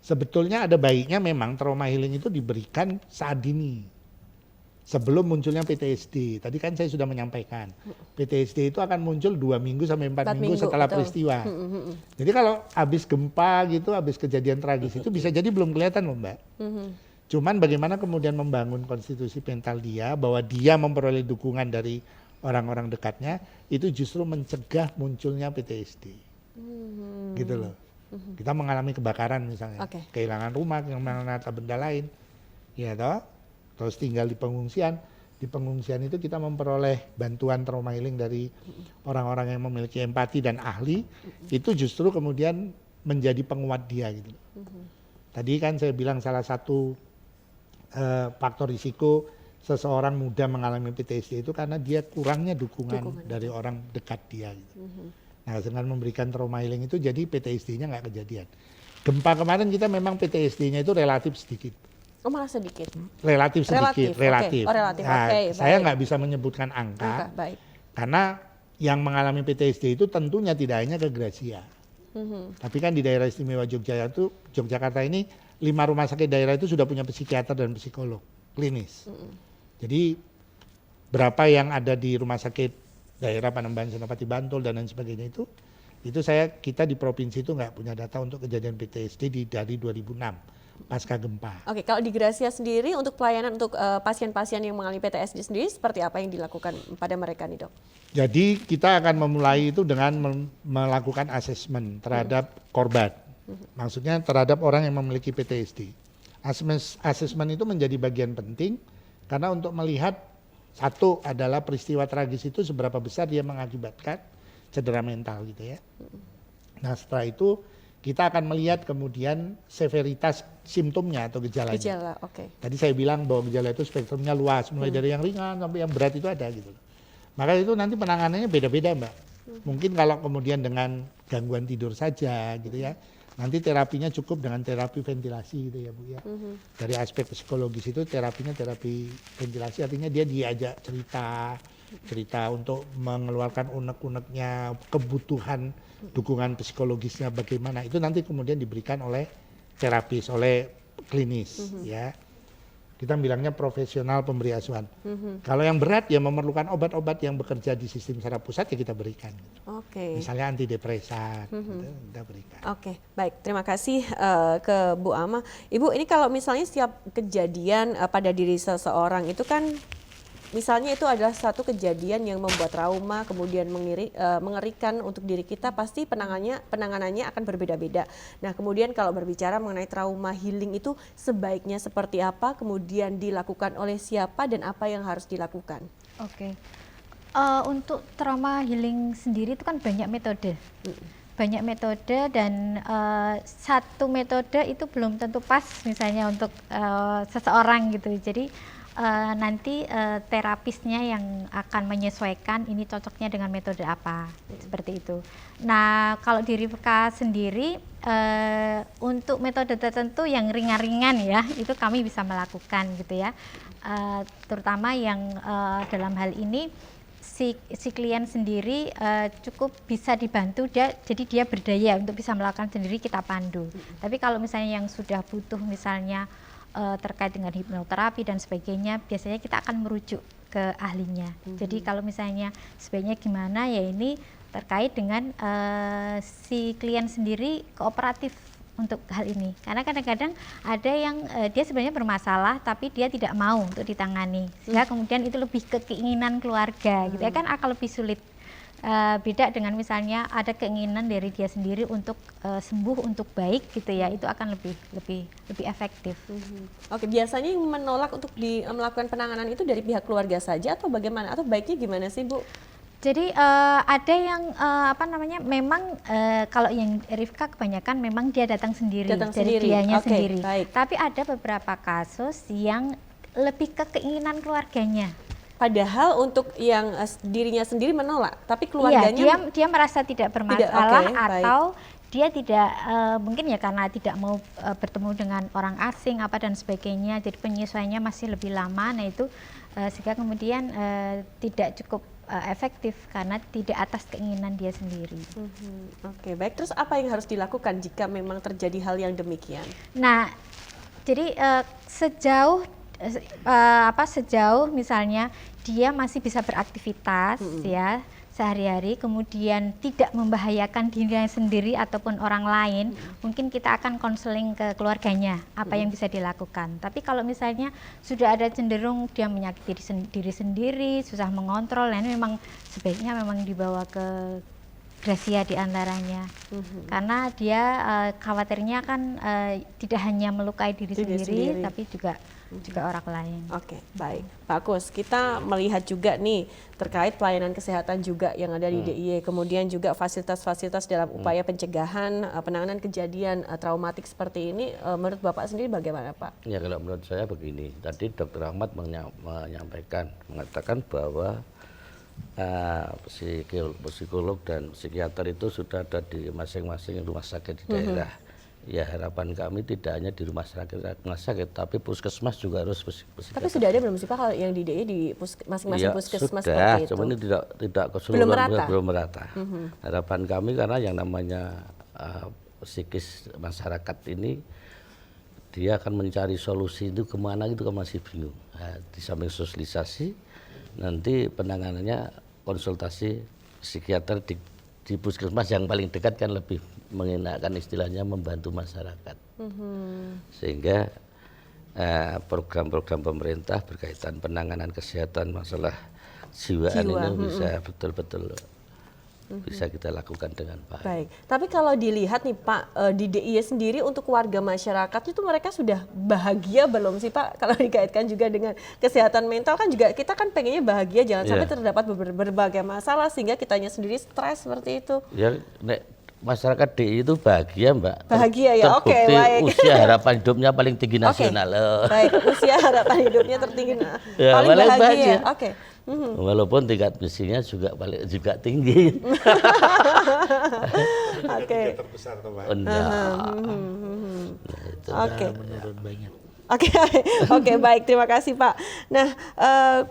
Sebetulnya ada baiknya memang trauma healing itu diberikan saat dini. sebelum munculnya PTSD. Tadi kan saya sudah menyampaikan, PTSD itu akan muncul 2 minggu sampai 4 minggu setelah
betul.
peristiwa. Jadi kalau habis gempa gitu, habis kejadian tragis itu bisa jadi belum kelihatan loh Mbak. Cuman bagaimana kemudian membangun konstitusi mental dia, bahwa dia memperoleh dukungan dari orang-orang dekatnya, itu justru mencegah munculnya PTSD. Gitu loh. Kita mengalami kebakaran misalnya, kehilangan rumah, kehilangan harta benda lain, ya toh, terus tinggal di pengungsian. Di pengungsian itu kita memperoleh bantuan trauma healing dari orang-orang yang memiliki empati dan ahli, itu justru kemudian menjadi penguat dia gitu. Tadi kan saya bilang salah satu faktor risiko seseorang muda mengalami PTSD itu karena dia kurangnya dukungan dari orang dekat dia gitu. Nah, dengan memberikan trauma healing itu jadi PTSD-nya nggak kejadian. Gempa kemarin kita memang PTSD-nya itu relatif sedikit.
Oh, malah sedikit.
Relatif sedikit, relatif.
Okay. Oh, relatif.
Nah,
Okay,
saya nggak bisa menyebutkan angka,
baik.
karena yang mengalami PTSD itu tentunya tidak hanya ke Gracia. Tapi kan di daerah istimewa Yogyakarta ini 5 rumah sakit daerah itu sudah punya psikiater dan psikolog klinis. Jadi berapa yang ada di rumah sakit daerah Panembahan, Senopati, Bantul dan lain sebagainya itu kita di provinsi itu nggak punya data untuk kejadian PTSD dari 2006 pasca gempa.
Oke, kalau di Gracia sendiri untuk pelayanan untuk pasien-pasien yang mengalami PTSD sendiri seperti apa yang dilakukan pada mereka nih dok? Jadi
kita akan memulai itu dengan melakukan asesmen terhadap korban. Maksudnya terhadap orang yang memiliki PTSD. Asesmen itu menjadi bagian penting karena untuk melihat satu adalah peristiwa tragis itu seberapa besar dia mengakibatkan cedera mental gitu ya. Nah setelah itu kita akan melihat kemudian severitas simptomnya atau gejalanya.
Gejala, oke.
Tadi saya bilang bahwa gejala itu spektrumnya luas, mulai dari yang ringan sampai yang berat itu ada gitu. Maka itu nanti penanganannya beda-beda Mbak. Mungkin kalau kemudian dengan gangguan tidur saja gitu ya, nanti terapinya cukup dengan terapi ventilasi gitu ya Bu ya. Dari aspek psikologis itu terapinya terapi ventilasi, artinya dia diajak cerita untuk mengeluarkan unek-uneknya, kebutuhan dukungan psikologisnya bagaimana, itu nanti kemudian diberikan oleh terapis, oleh klinis ya. Kita bilangnya profesional pemberi asuhan. Kalau yang berat ya memerlukan obat-obat yang bekerja di sistem saraf pusat ya kita berikan. Misalnya antidepresan, kita berikan.
Baik. Terima kasih ke Bu Ama. Ibu, ini kalau misalnya setiap kejadian pada diri seseorang itu kan, misalnya itu adalah satu kejadian yang membuat trauma, kemudian mengerikan untuk diri kita, pasti penanganannya akan berbeda-beda. Nah, kemudian kalau berbicara mengenai trauma healing itu sebaiknya seperti apa, kemudian dilakukan oleh siapa dan apa yang harus dilakukan?
Untuk trauma healing sendiri itu kan banyak metode. Banyak metode dan satu metode itu belum tentu pas misalnya untuk seseorang gitu. Jadi nanti terapisnya yang akan menyesuaikan ini cocoknya dengan metode apa, seperti itu. Nah, kalau di Rivka sendiri untuk metode tertentu yang ringan-ringan ya, itu kami bisa melakukan gitu ya. Terutama yang dalam hal ini si klien sendiri cukup bisa dibantu, jadi dia berdaya untuk bisa melakukan sendiri, kita pandu. Tapi kalau misalnya yang sudah butuh misalnya terkait dengan hipnoterapi dan sebagainya, biasanya kita akan merujuk ke ahlinya. Jadi kalau misalnya sebaiknya gimana, ya ini terkait dengan si klien sendiri kooperatif untuk hal ini. Karena kadang-kadang ada yang dia sebenarnya bermasalah tapi dia tidak mau untuk ditangani, sehingga kemudian itu lebih ke keinginan keluarga gitu ya, kan akan lebih sulit. Beda dengan misalnya ada keinginan dari dia sendiri untuk sembuh, untuk baik gitu ya, itu akan lebih efektif.
Biasanya yang menolak untuk melakukan penanganan itu dari pihak keluarga saja atau bagaimana, atau baiknya gimana sih Bu?
Jadi ada yang memang kalau yang Rivka kebanyakan memang dia datang sendiri dari dianya sendiri. Tapi ada beberapa kasus yang lebih ke keinginan keluarganya.
Padahal untuk yang dirinya sendiri menolak, tapi keluarganya
dia merasa tidak bermasalah atau dia tidak mungkin ya karena tidak mau bertemu dengan orang asing apa dan sebagainya, jadi penyesuaiannya masih lebih lama. Nah itu sehingga kemudian tidak cukup efektif karena tidak atas keinginan dia sendiri.
Baik. Terus apa yang harus dilakukan jika memang terjadi hal yang demikian?
Nah, jadi sejauh sejauh misalnya dia masih bisa beraktivitas ya sehari-hari, kemudian tidak membahayakan dirinya sendiri ataupun orang lain, mungkin kita akan konseling ke keluarganya apa yang bisa dilakukan. Tapi kalau misalnya sudah ada cenderung dia menyakiti diri sendiri, susah mengontrol, nah ini memang sebaiknya memang dibawa ke Gracia di antaranya, karena dia khawatirnya kan tidak hanya melukai diri sendiri, tapi juga orang lain.
Oke, baik. Pak Kus, kita melihat juga nih terkait pelayanan kesehatan juga yang ada di DIY, kemudian juga fasilitas-fasilitas dalam upaya pencegahan, penanganan kejadian traumatik seperti ini, menurut Bapak sendiri bagaimana Pak?
Ya kalau menurut saya begini, tadi Dr. Ahmad mengatakan bahwa psikolog dan psikiater itu sudah ada di masing-masing rumah sakit di daerah. Ya harapan kami tidak hanya di rumah sakit, tapi puskesmas juga harus psikiater.
Tapi sudah ada belum sih Pak kalau yang di DIY di masing-masing puskesmas
sudah,
seperti itu?
Cuma ini tidak keseluruhan, belum merata. Harapan kami karena yang namanya psikis masyarakat ini dia akan mencari solusi itu kemana itu kan masih bingung. Nah, di samping sosialisasi, nanti penanganannya konsultasi psikiater di puskesmas yang paling dekat kan lebih mengenakan istilahnya membantu masyarakat. Sehingga program-program pemerintah berkaitan penanganan kesehatan masalah jiwaan ini bisa betul-betul bisa kita lakukan dengan baik.
Baik, tapi kalau dilihat nih Pak, di DIY sendiri untuk warga masyarakat itu mereka sudah bahagia belum sih Pak? Kalau dikaitkan juga dengan kesehatan mental kan juga kita kan pengennya bahagia, jangan sampai terdapat berbagai masalah sehingga kitanya sendiri stres seperti itu.
Ya, masyarakat DIY itu bahagia Mbak.
Bahagia ya, oke, baik.
Usia harapan hidupnya paling tinggi nasional.
Baik, usia harapan hidupnya tertinggi,
ya,
paling bahagia.
Oke. Walaupun tingkat misinya juga tinggi.
Oke.
Terbesar tuh Pak.
Oke.
Menurun banyak.
Oke, baik, terima kasih Pak. Nah,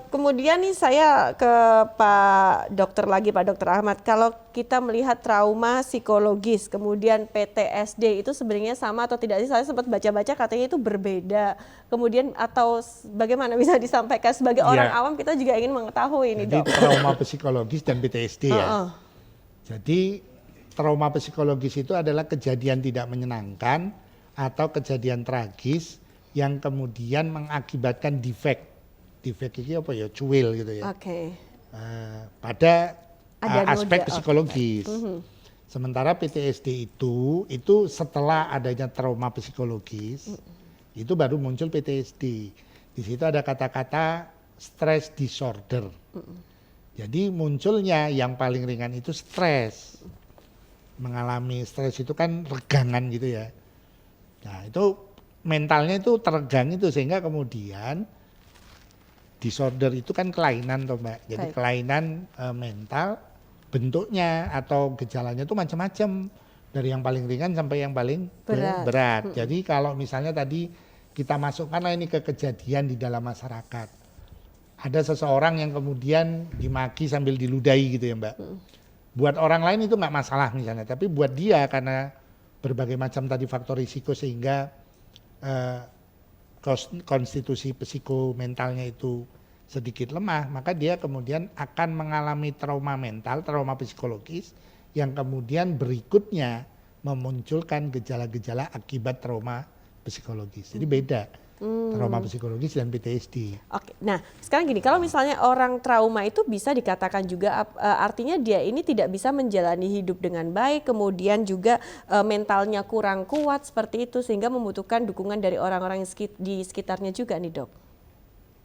kemudian nih saya ke Pak Dokter lagi, Pak Dokter Ahmad. Kalau kita melihat trauma psikologis, kemudian PTSD itu sebenarnya sama atau tidak sih? Saya sempat baca-baca katanya itu berbeda. Kemudian atau bagaimana bisa disampaikan sebagai orang awam kita juga ingin mengetahui ini, Dok.
Jadi trauma psikologis dan PTSD ya. Jadi trauma psikologis itu adalah kejadian tidak menyenangkan atau kejadian tragis yang kemudian mengakibatkan defek ini apa ya, cuil gitu ya. Pada aspek psikologis. Sementara PTSD itu setelah adanya trauma psikologis itu baru muncul PTSD. Di situ ada kata-kata stress disorder. Jadi munculnya yang paling ringan itu stres. Mengalami stres itu kan regangan gitu ya. Nah itu mentalnya itu teregang itu sehingga kemudian disorder itu kan kelainan toh Mbak. Jadi kelainan mental bentuknya atau gejalanya itu macam-macam dari yang paling ringan sampai yang paling berat. Jadi kalau misalnya tadi kita masukkanlah ini ke kejadian di dalam masyarakat. Ada seseorang yang kemudian dimaki sambil diludahi gitu ya Mbak. Buat orang lain itu nggak masalah misalnya, tapi buat dia karena berbagai macam tadi faktor risiko sehingga konstitusi psikomentalnya itu sedikit lemah, maka dia kemudian akan mengalami trauma mental, trauma psikologis yang kemudian berikutnya memunculkan gejala-gejala akibat trauma psikologis. Jadi beda trauma psikologis dan PTSD.
Oke, nah sekarang gini, kalau misalnya orang trauma itu bisa dikatakan juga artinya dia ini tidak bisa menjalani hidup dengan baik, kemudian juga mentalnya kurang kuat seperti itu sehingga membutuhkan dukungan dari orang-orang di sekitarnya juga nih Dok.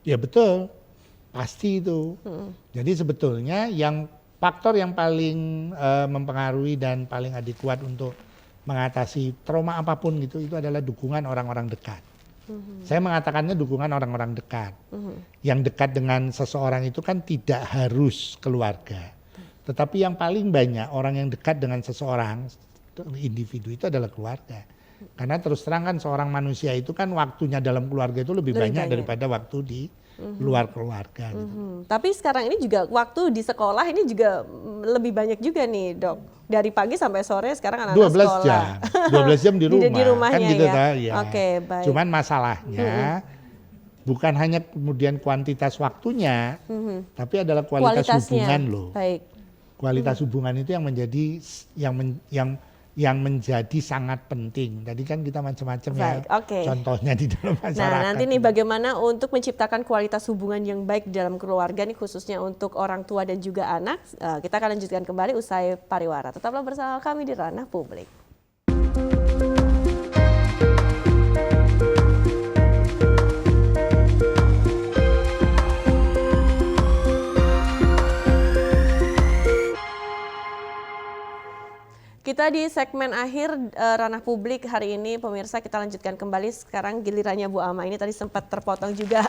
Ya betul, pasti itu. Jadi sebetulnya yang faktor yang paling mempengaruhi dan paling adekuat untuk mengatasi trauma apapun gitu itu adalah dukungan orang-orang dekat. Saya mengatakannya dukungan orang-orang dekat. Yang dekat dengan seseorang itu kan tidak harus keluarga. Tetapi yang paling banyak orang yang dekat dengan seseorang, individu itu adalah keluarga. Karena terus terang kan seorang manusia itu kan waktunya dalam keluarga itu lebih banyak daripada waktu di luar keluarga. Gitu.
Tapi sekarang ini juga waktu di sekolah ini juga lebih banyak juga nih Dok. Dari pagi sampai sore sekarang anak-anak sekolah.
12 jam di rumah.
Di rumahnya
kan gitu
ya.
Ya.
Oke, baik.
Cuman masalahnya bukan hanya kemudian kuantitas waktunya, tapi adalah kualitas
Kualitasnya.
hubungan loh.
Baik.
Kualitas hubungan itu yang menjadi yang menjadi sangat penting. Tadi kan kita macam-macam ya
Baik, oke.
contohnya di dalam masyarakat.
Nah, nanti nih bagaimana untuk menciptakan kualitas hubungan yang baik dalam keluarga nih khususnya untuk orang tua dan juga anak. Kita akan lanjutkan kembali usai pariwara. Tetaplah bersama kami di Ranah Publik. Kita di segmen akhir Ranah Publik hari ini, pemirsa, kita lanjutkan kembali. Sekarang gilirannya Bu Ama. Ini tadi sempat terpotong juga,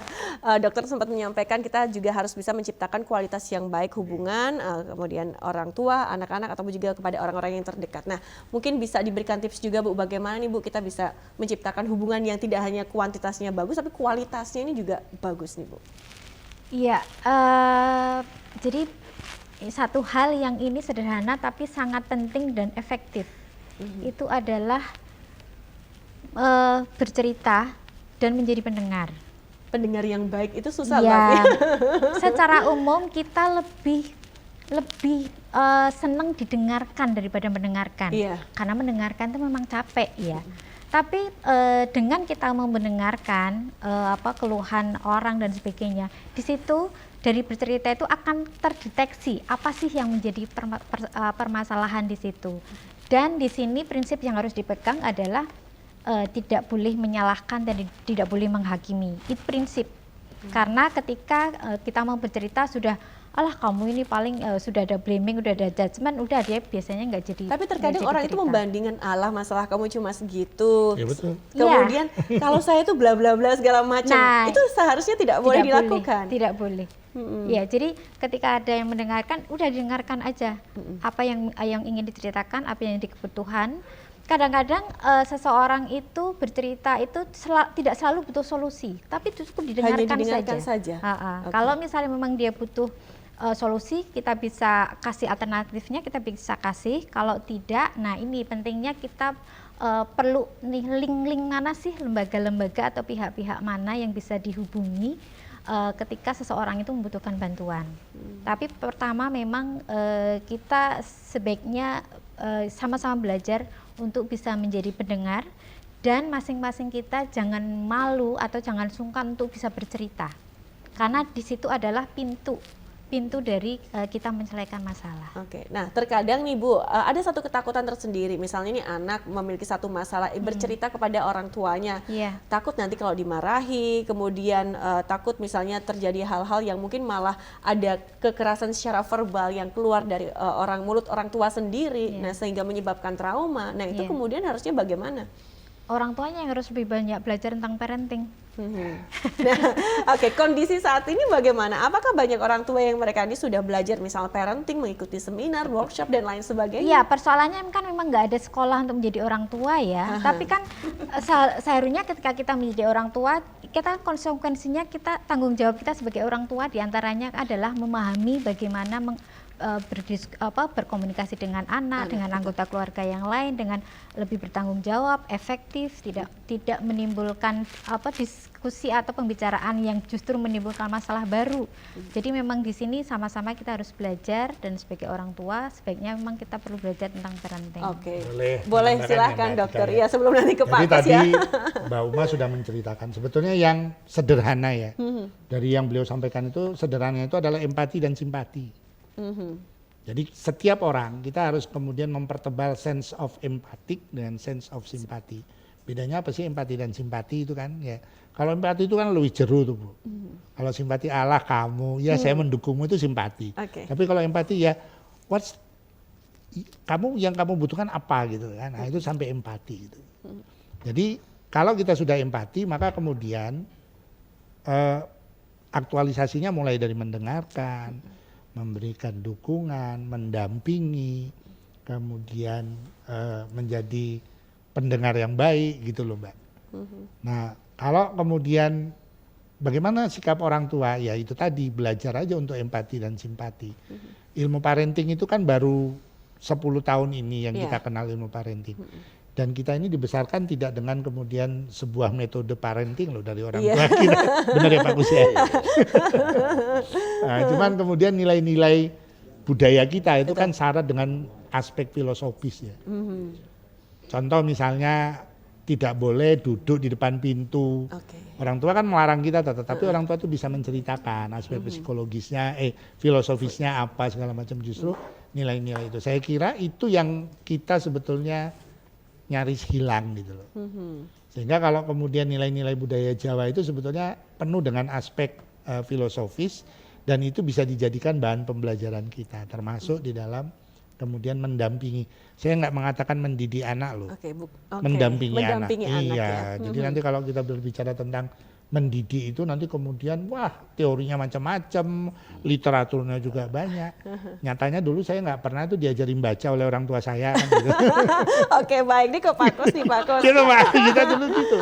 dokter sempat menyampaikan kita juga harus bisa menciptakan kualitas yang baik hubungan, kemudian orang tua, anak-anak, ataupun juga kepada orang-orang yang terdekat. Nah, mungkin bisa diberikan tips juga Bu, bagaimana nih Bu kita bisa menciptakan hubungan yang tidak hanya kuantitasnya bagus, tapi kualitasnya ini juga bagus nih Bu.
Iya, jadi satu hal yang ini sederhana tapi sangat penting dan efektif, itu adalah bercerita dan menjadi pendengar.
Pendengar yang baik itu susah
Ya,
tapi.
secara umum kita lebih senang didengarkan daripada mendengarkan.
Iya.
Karena mendengarkan itu memang capek ya. Tapi dengan kita mau mendengarkan keluhan orang dan sebagainya, di situ dari bercerita itu akan terdeteksi apa sih yang menjadi permasalahan di situ. Dan di sini prinsip yang harus dipegang adalah tidak boleh menyalahkan dan tidak boleh menghakimi. Itu prinsip. Karena ketika kita mau bercerita sudah, alah kamu ini paling sudah ada blaming, udah ada judgement, udah dia biasanya nggak jadi.
Tapi terkadang
nggak jadi
orang itu
cerita.
membandingkan, alah masalah kamu cuma segitu.
Ya betul.
Kemudian kalau saya itu bla bla bla segala macam,
Nah,
itu seharusnya tidak boleh dilakukan.
Tidak boleh. Ya, jadi ketika ada yang mendengarkan, udah dengarkan aja apa yang ingin diceritakan, apa yang kebutuhan. Kadang-kadang seseorang itu bercerita itu tidak selalu butuh solusi, tapi cukup didengarkan,
Hanya didengarkan saja.
Okay. Kalau misalnya memang dia butuh solusi, kita bisa kasih alternatifnya, kita bisa kasih. Kalau tidak, nah ini pentingnya kita perlu nih link-link mana sih, lembaga-lembaga atau pihak-pihak mana yang bisa dihubungi ketika seseorang itu membutuhkan bantuan. Tapi pertama memang kita sebaiknya sama-sama belajar untuk bisa menjadi pendengar, dan masing-masing kita jangan malu atau jangan sungkan untuk bisa bercerita, karena di situ adalah pintu dari kita menyelesaikan masalah.
Oke, nah terkadang nih Bu, ada satu ketakutan tersendiri. Misalnya nih anak memiliki satu masalah, bercerita kepada orang tuanya.
Iya.
Takut nanti kalau dimarahi, kemudian takut misalnya terjadi hal-hal yang mungkin malah ada kekerasan secara verbal yang keluar dari mulut orang tua sendiri,
Iya.
nah sehingga menyebabkan trauma. Nah itu
Iya.
kemudian harusnya bagaimana?
Orang tuanya yang harus lebih banyak belajar tentang parenting.
Nah, oke, kondisi saat ini bagaimana? Apakah banyak orang tua yang mereka ini sudah belajar misalnya parenting, mengikuti seminar, workshop dan lain sebagainya?
Iya, persoalannya kan memang nggak ada sekolah untuk menjadi orang tua ya. Tapi kan seharusnya ketika kita menjadi orang tua, kita konsekuensinya tanggung jawab kita sebagai orang tua diantaranya adalah memahami bagaimana berkomunikasi dengan anak, dengan anggota keluarga yang lain dengan lebih bertanggung jawab, efektif, tidak menimbulkan diskusi atau pembicaraan yang justru menimbulkan masalah baru. Jadi memang di sini sama-sama kita harus belajar, dan sebagai orang tua sebaiknya memang kita perlu belajar tentang parenting.
Oke,
Boleh
boleh
menambahkan
silahkan
ya, Mbak
dokter.
Tika,
Ya sebelum nanti ke Pak
Jadi
Kas
tadi
ya.
Mbak Uma sudah menceritakan sebetulnya yang sederhana ya. Dari yang beliau sampaikan itu sederhananya itu adalah empati dan simpati. Jadi setiap orang kita harus kemudian mempertebal sense of empatik dengan sense of simpati. Bedanya apa sih empati dan simpati itu kan ya. Kalau empati itu kan lebih jeru tuh Bu. Kalau simpati Allah kamu, ya saya mendukungmu itu simpati.
Oke.
Tapi kalau empati ya yang kamu butuhkan apa gitu kan. Nah itu sampai empati gitu. Jadi kalau kita sudah empati maka kemudian aktualisasinya mulai dari mendengarkan, memberikan dukungan, mendampingi, kemudian menjadi pendengar yang baik gitu loh Mbak. Nah kalau kemudian bagaimana sikap orang tua, ya itu tadi belajar aja untuk empati dan simpati. Ilmu parenting itu kan baru 10 tahun ini yang kita kenal ilmu parenting. Dan kita ini dibesarkan tidak dengan kemudian sebuah metode parenting loh dari orang
Iya.
tua kita. Benar ya Pak Gus ya? Nah, cuman kemudian nilai-nilai budaya kita itu kan syarat dengan aspek filosofis ya. Contoh misalnya tidak boleh duduk di depan pintu.
Oke.
Orang tua kan melarang kita, tetapi orang tua itu bisa menceritakan aspek psikologisnya, filosofisnya apa segala macam, justru nilai-nilai itu. Saya kira itu yang kita sebetulnya nyaris hilang gitu loh. Sehingga kalau kemudian nilai-nilai budaya Jawa itu sebetulnya penuh dengan aspek filosofis dan itu bisa dijadikan bahan pembelajaran kita, termasuk di dalam kemudian mendampingi. Saya nggak mengatakan mendidik anak loh.
Oke.
Mendampingi anak.
anak
Iya,
ya.
jadi nanti kalau kita berbicara tentang mendidik itu nanti kemudian wah teorinya macam-macam, literaturnya juga banyak. Nyatanya dulu saya nggak pernah tuh diajarin baca oleh orang tua saya kan gitu.
Oke, baik. Ini ke Pak Kus nih, Pak Kus.
Gitu Pak, kita dulu gitu.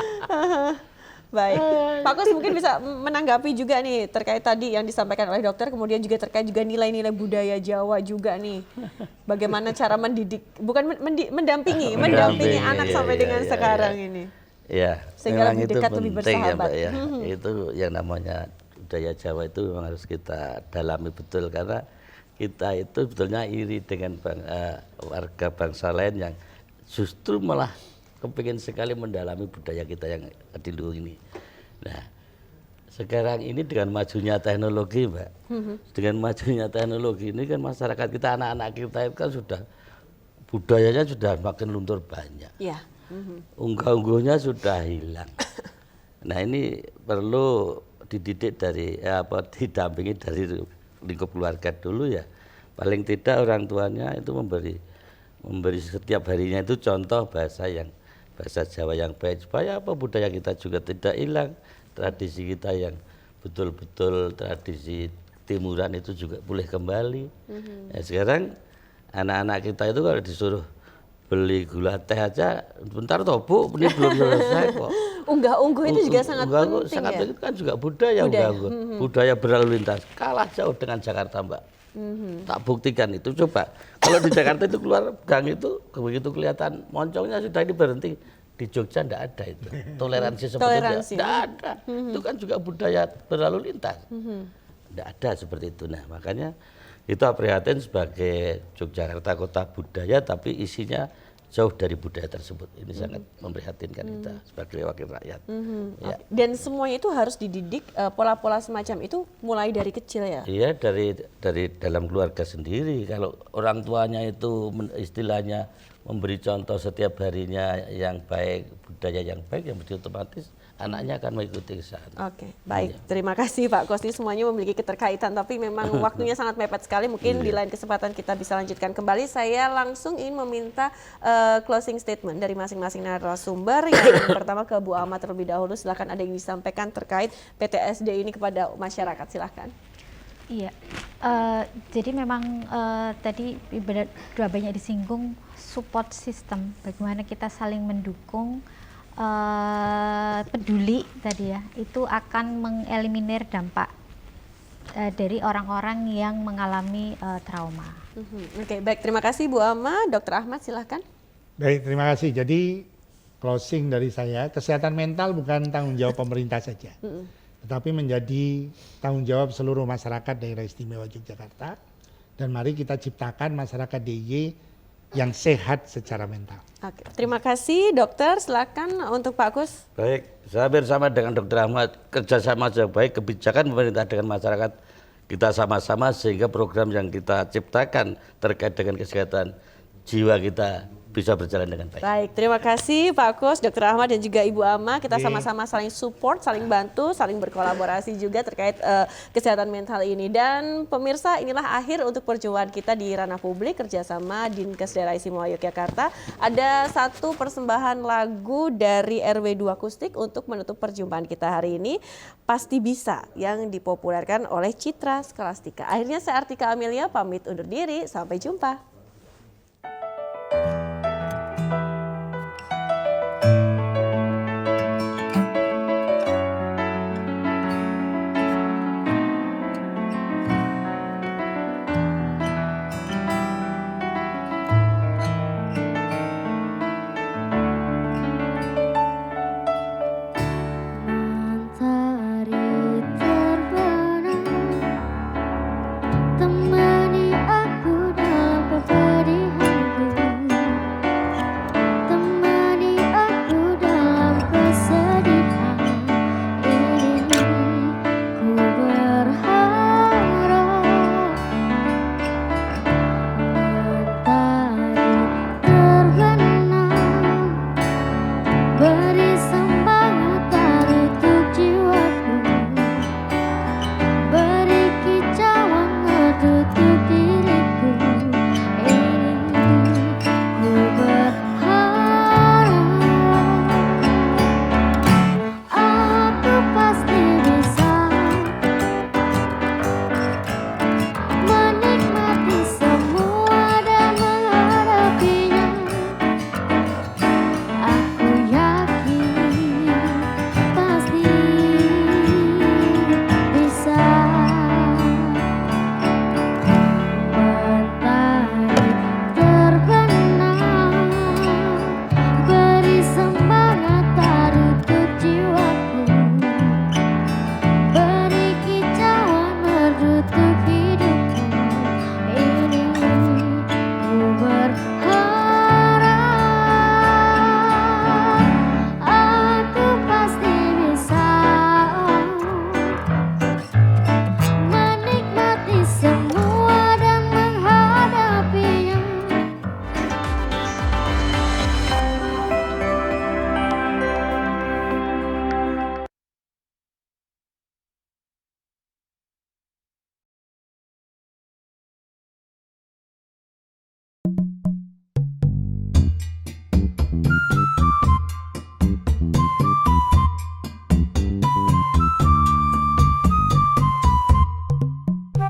Baik, Pak Kus mungkin bisa menanggapi juga nih terkait tadi yang disampaikan oleh dokter, kemudian juga terkait juga nilai-nilai budaya Jawa juga nih. Bagaimana cara mendidik, bukan mendampingi anak sampai dengan sekarang ini.
Ya,
Sehingga
memang
lebih
itu
dekat, lebih
penting ya
bersahabat.
Mbak ya. Itu yang namanya budaya Jawa itu memang harus kita dalami betul karena kita itu sebetulnya iri dengan warga bangsa lain yang justru malah kepingin sekali mendalami budaya kita yang dulu ini. Nah, sekarang ini dengan majunya teknologi, Mbak, dengan majunya teknologi ini kan masyarakat kita, anak-anak kita itu kan sudah budayanya sudah makin luntur banyak.
Iya.
Unggah-ungguhnya sudah hilang. Nah ini perlu dididik dari didampingi dari lingkup keluarga dulu ya. Paling tidak orang tuanya itu memberi setiap harinya itu contoh bahasa Jawa yang baik supaya budaya kita juga tidak hilang, tradisi kita yang betul-betul tradisi timuran itu juga boleh kembali. Nah, sekarang anak-anak kita itu kalau disuruh beli gula teh aja bentar toh Bu, ini belum selesai kok.
Unggah-ungguh itu juga sangat penting
sangat
ya.
penting kan juga budaya. Budaya berlalu lintas kalah jauh dengan Jakarta Mbak. Tak buktikan itu, coba kalau di Jakarta itu keluar gang itu begitu kelihatan moncongnya sudah ini berhenti. Di Jogja enggak ada itu toleransi seperti itu, enggak ada. Itu kan juga budaya berlalu lintas, enggak ada seperti itu. Nah makanya kita prihatin sebagai Yogyakarta kota budaya tapi isinya jauh dari budaya tersebut. Ini sangat memprihatinkan kita sebagai wakil rakyat. Ya.
Dan semuanya itu harus dididik, pola-pola semacam itu mulai dari kecil ya?
Iya, dari dalam keluarga sendiri. Kalau orang tuanya itu istilahnya memberi contoh setiap harinya yang baik, budaya yang baik, yang mesti otomatis anaknya akan mengikuti ke sana.
Oke, baik. Terima kasih Pak Kosti, semuanya memiliki keterkaitan, tapi memang waktunya sangat mepet sekali. Mungkin di lain kesempatan kita bisa lanjutkan kembali. Saya langsung ingin meminta closing statement dari masing-masing narasumber. Yang pertama ke Bu Ama terlebih dahulu. Silakan, ada yang disampaikan terkait PTSD ini kepada masyarakat. Silakan.
Iya, jadi memang tadi sudah banyak disinggung support system, bagaimana kita saling mendukung, peduli tadi ya, itu akan mengeliminir dampak dari orang-orang yang mengalami trauma.
Oke, baik, terima kasih Bu Ama. Dr. Ahmad silahkan.
Baik, terima kasih. Jadi closing dari saya, kesehatan mental bukan tanggung jawab pemerintah saja. Tetapi menjadi tanggung jawab seluruh masyarakat daerah istimewa Yogyakarta. Dan mari kita ciptakan masyarakat DIY yang sehat secara mental.
Oke, terima kasih dokter. Silakan untuk Pak Kus.
Baik, saya bersama dengan Dr. Ahmad, kerjasama yang baik, kebijakan pemerintah dengan masyarakat kita sama-sama sehingga program yang kita ciptakan terkait dengan kesehatan jiwa kita bisa berjalan dengan baik.
Baik, terima kasih Pak Kus, Dr. Ahmad dan juga Ibu Ama. Kita sama-sama saling support, saling bantu, saling berkolaborasi juga terkait kesehatan mental ini. Dan pemirsa, inilah akhir untuk perjumpaan kita di ranah publik kerjasama Dinkes Daerah Istimewa Yogyakarta. Ada satu persembahan lagu dari RW2 Akustik untuk menutup perjumpaan kita hari ini. Pasti Bisa, yang dipopulerkan oleh Citra Scholastika. Akhirnya saya Artika Amelia pamit undur diri. Sampai jumpa.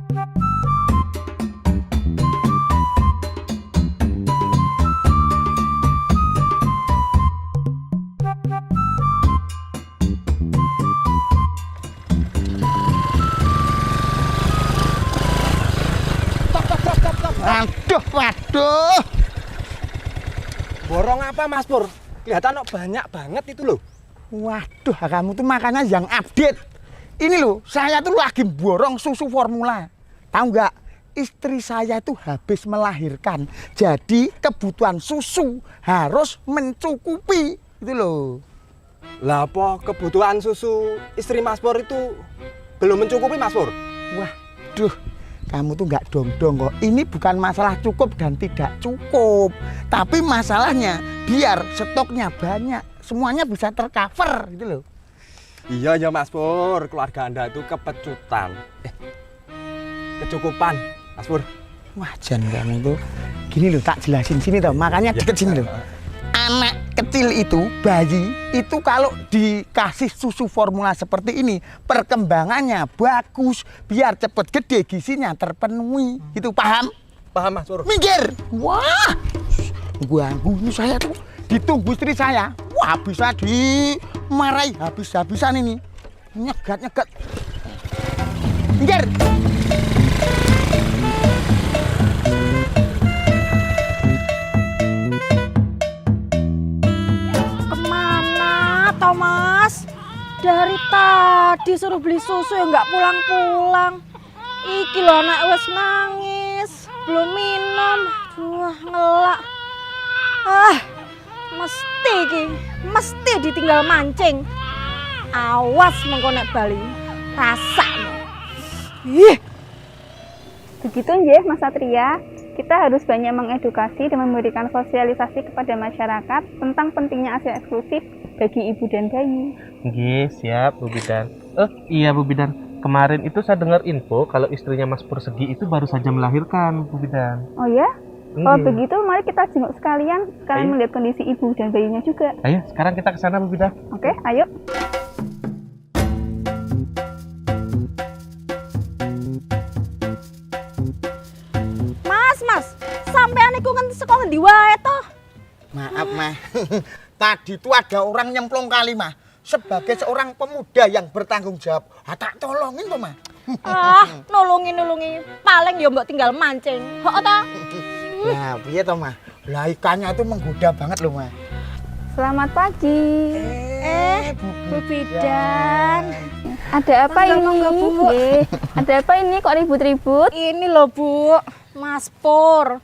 Waduh, waduh.
Borong apa Mas Pur? Kelihatan kok banyak banget itu loh.
Waduh, kamu tuh makanya yang update. Ini loh, saya tuh lagi borong susu formula. Tahu nggak? Istri saya tuh habis melahirkan. Jadi kebutuhan susu harus mencukupi. Itu loh.
Lah apa kebutuhan susu istri Mas Pur itu belum mencukupi Mas Pur?
Waduh, kamu tuh nggak dong-dong kok. Ini bukan masalah cukup dan tidak cukup. Tapi masalahnya biar stoknya banyak. Semuanya bisa tercover gitu loh.
Iya ya Mas Pur, keluarga Anda itu kepecutan. Kecukupan Mas Pur.
Wah, Jan kamu tuh. Gini loh, tak jelasin sini tau. Makanya deket sini loh. Anak kecil itu, bayi, itu kalau dikasih susu formula seperti ini, perkembangannya bagus, biar cepet gede, gizinya terpenuhi. Itu paham?
Paham Mas Pur?
Minggir! Wah! Ganggu saya tuh. Ditunggu istri saya. Wah, bisa dimarahi habis-habisan ini. Nyegat-nyegat. Minggir!
Mas, dari tadi suruh beli susu ya nggak pulang-pulang. Iki lho anak wes nangis, belum minum. Wah, ngelak. Mesti ditinggal mancing. Awas mengko nek bali. Rasakno. Ih.
Begitu nggih Mas Satria, kita harus banyak mengedukasi dan memberikan sosialisasi kepada masyarakat tentang pentingnya ASI eksklusif bagi ibu dan bayi.
Nggih, siap Bu Bidan. Iya Bu Bidan, kemarin itu saya dengar info kalau istrinya Mas Persegi itu baru saja melahirkan Bu Bidan.
Oh ya? Kalau begitu mari kita jenguk sekalian melihat kondisi ibu dan bayinya juga.
Ayo, sekarang kita ke sana Bu Bidan.
Oke, ayo.
Mas, sampean iku sekolah ndi wae toh?
Maaf, Mah. Tadi tuh ada orang nyemplung kali, Mah. Sebagai seorang pemuda yang bertanggung jawab, tak tolongin tuh, Mah.
Nulungi. Paling ya mbok tinggal mancing. Hok toh?
Nah, piye toh, Mah? Lah ikannya tuh menggoda banget loh, Mah.
Selamat pagi.
Bu Bidan.
Ada apa ini? Nggih. Ada apa ini kok ribut-ribut?
Ini loh Bu, Mas Pur.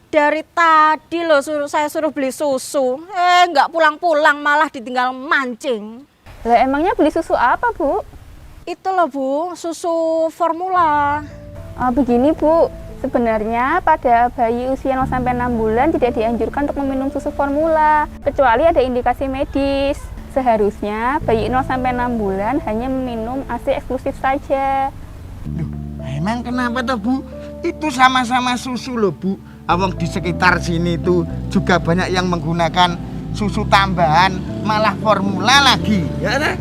Dari tadi loh saya suruh beli susu. Nggak pulang-pulang malah ditinggal mancing.
Lah emangnya beli susu apa, Bu?
Itu loh Bu, susu formula.
Begini Bu, sebenarnya pada bayi usia 0 sampai 6 bulan tidak dianjurkan untuk meminum susu formula, kecuali ada indikasi medis. Seharusnya bayi 0 sampai 6 bulan hanya meminum ASI eksklusif saja.
Loh, emang kenapa toh, Bu? Itu sama-sama susu loh, Bu. Awang di sekitar sini tuh juga banyak yang menggunakan susu tambahan, malah formula lagi, ya kan?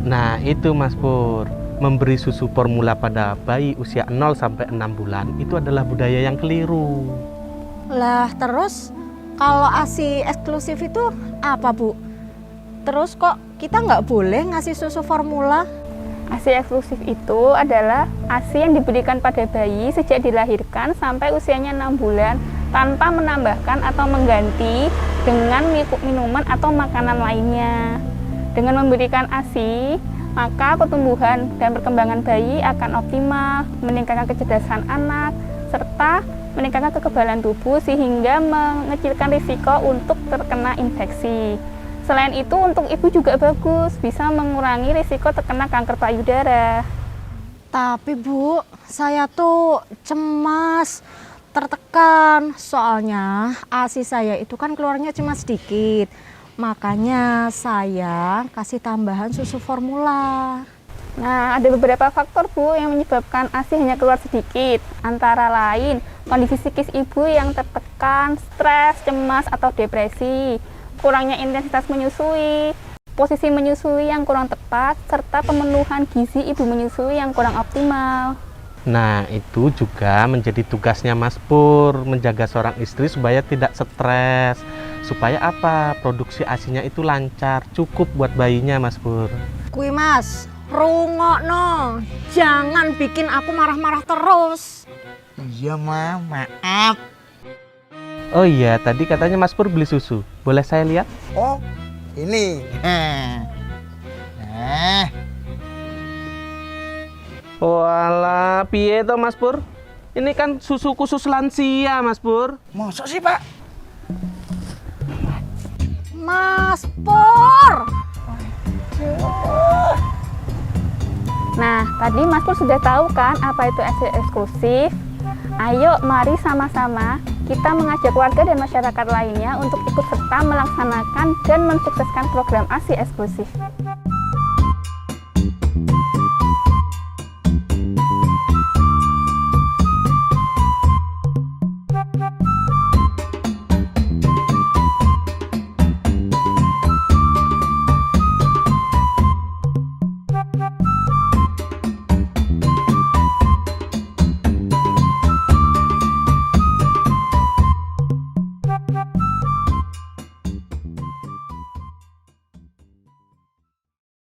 Nah, itu Mas Pur. Memberi susu formula pada bayi usia 0 sampai 6 bulan itu adalah budaya yang keliru.
Lah terus kalau ASI eksklusif itu apa Bu? Terus kok kita nggak boleh ngasih susu formula?
ASI eksklusif itu adalah ASI yang diberikan pada bayi sejak dilahirkan sampai usianya 6 bulan tanpa menambahkan atau mengganti dengan minuman atau makanan lainnya. Dengan memberikan ASI, maka pertumbuhan dan perkembangan bayi akan optimal, meningkatkan kecerdasan anak, serta meningkatkan kekebalan tubuh sehingga mengecilkan risiko untuk terkena infeksi. Selain itu, untuk ibu juga bagus, bisa mengurangi risiko terkena kanker payudara.
Tapi Bu, saya tuh cemas, tertekan. Soalnya ASI saya itu kan keluarnya cuma sedikit. Makanya saya kasih tambahan susu formula.
Nah, ada beberapa faktor Bu yang menyebabkan ASI hanya keluar sedikit. Antara lain, kondisi psikis ibu yang tertekan, stres, cemas, atau depresi. Kurangnya intensitas menyusui, posisi menyusui yang kurang tepat, serta pemenuhan gizi ibu menyusui yang kurang optimal.
Nah, itu juga menjadi tugasnya Mas Pur, menjaga seorang istri supaya tidak stres. Supaya apa? Produksi ASINya itu lancar, cukup buat bayinya, Mas Pur.
Kui Mas, rungokno. Jangan bikin aku marah-marah terus.
Iya, Ma, maaf.
Oh iya, tadi katanya Mas Pur beli susu. Boleh saya lihat?
Oh, ini. Nah,
Walah, piye toh Mas Pur? Ini kan susu khusus lansia, Mas Pur.
masa sih, Pak?
Mas Pur.
Nah, tadi Mas Pur sudah tahu kan apa itu ASI eksklusif? Ayo, mari sama-sama kita mengajak warga dan masyarakat lainnya untuk ikut serta melaksanakan dan mensukseskan program ASI eksklusif.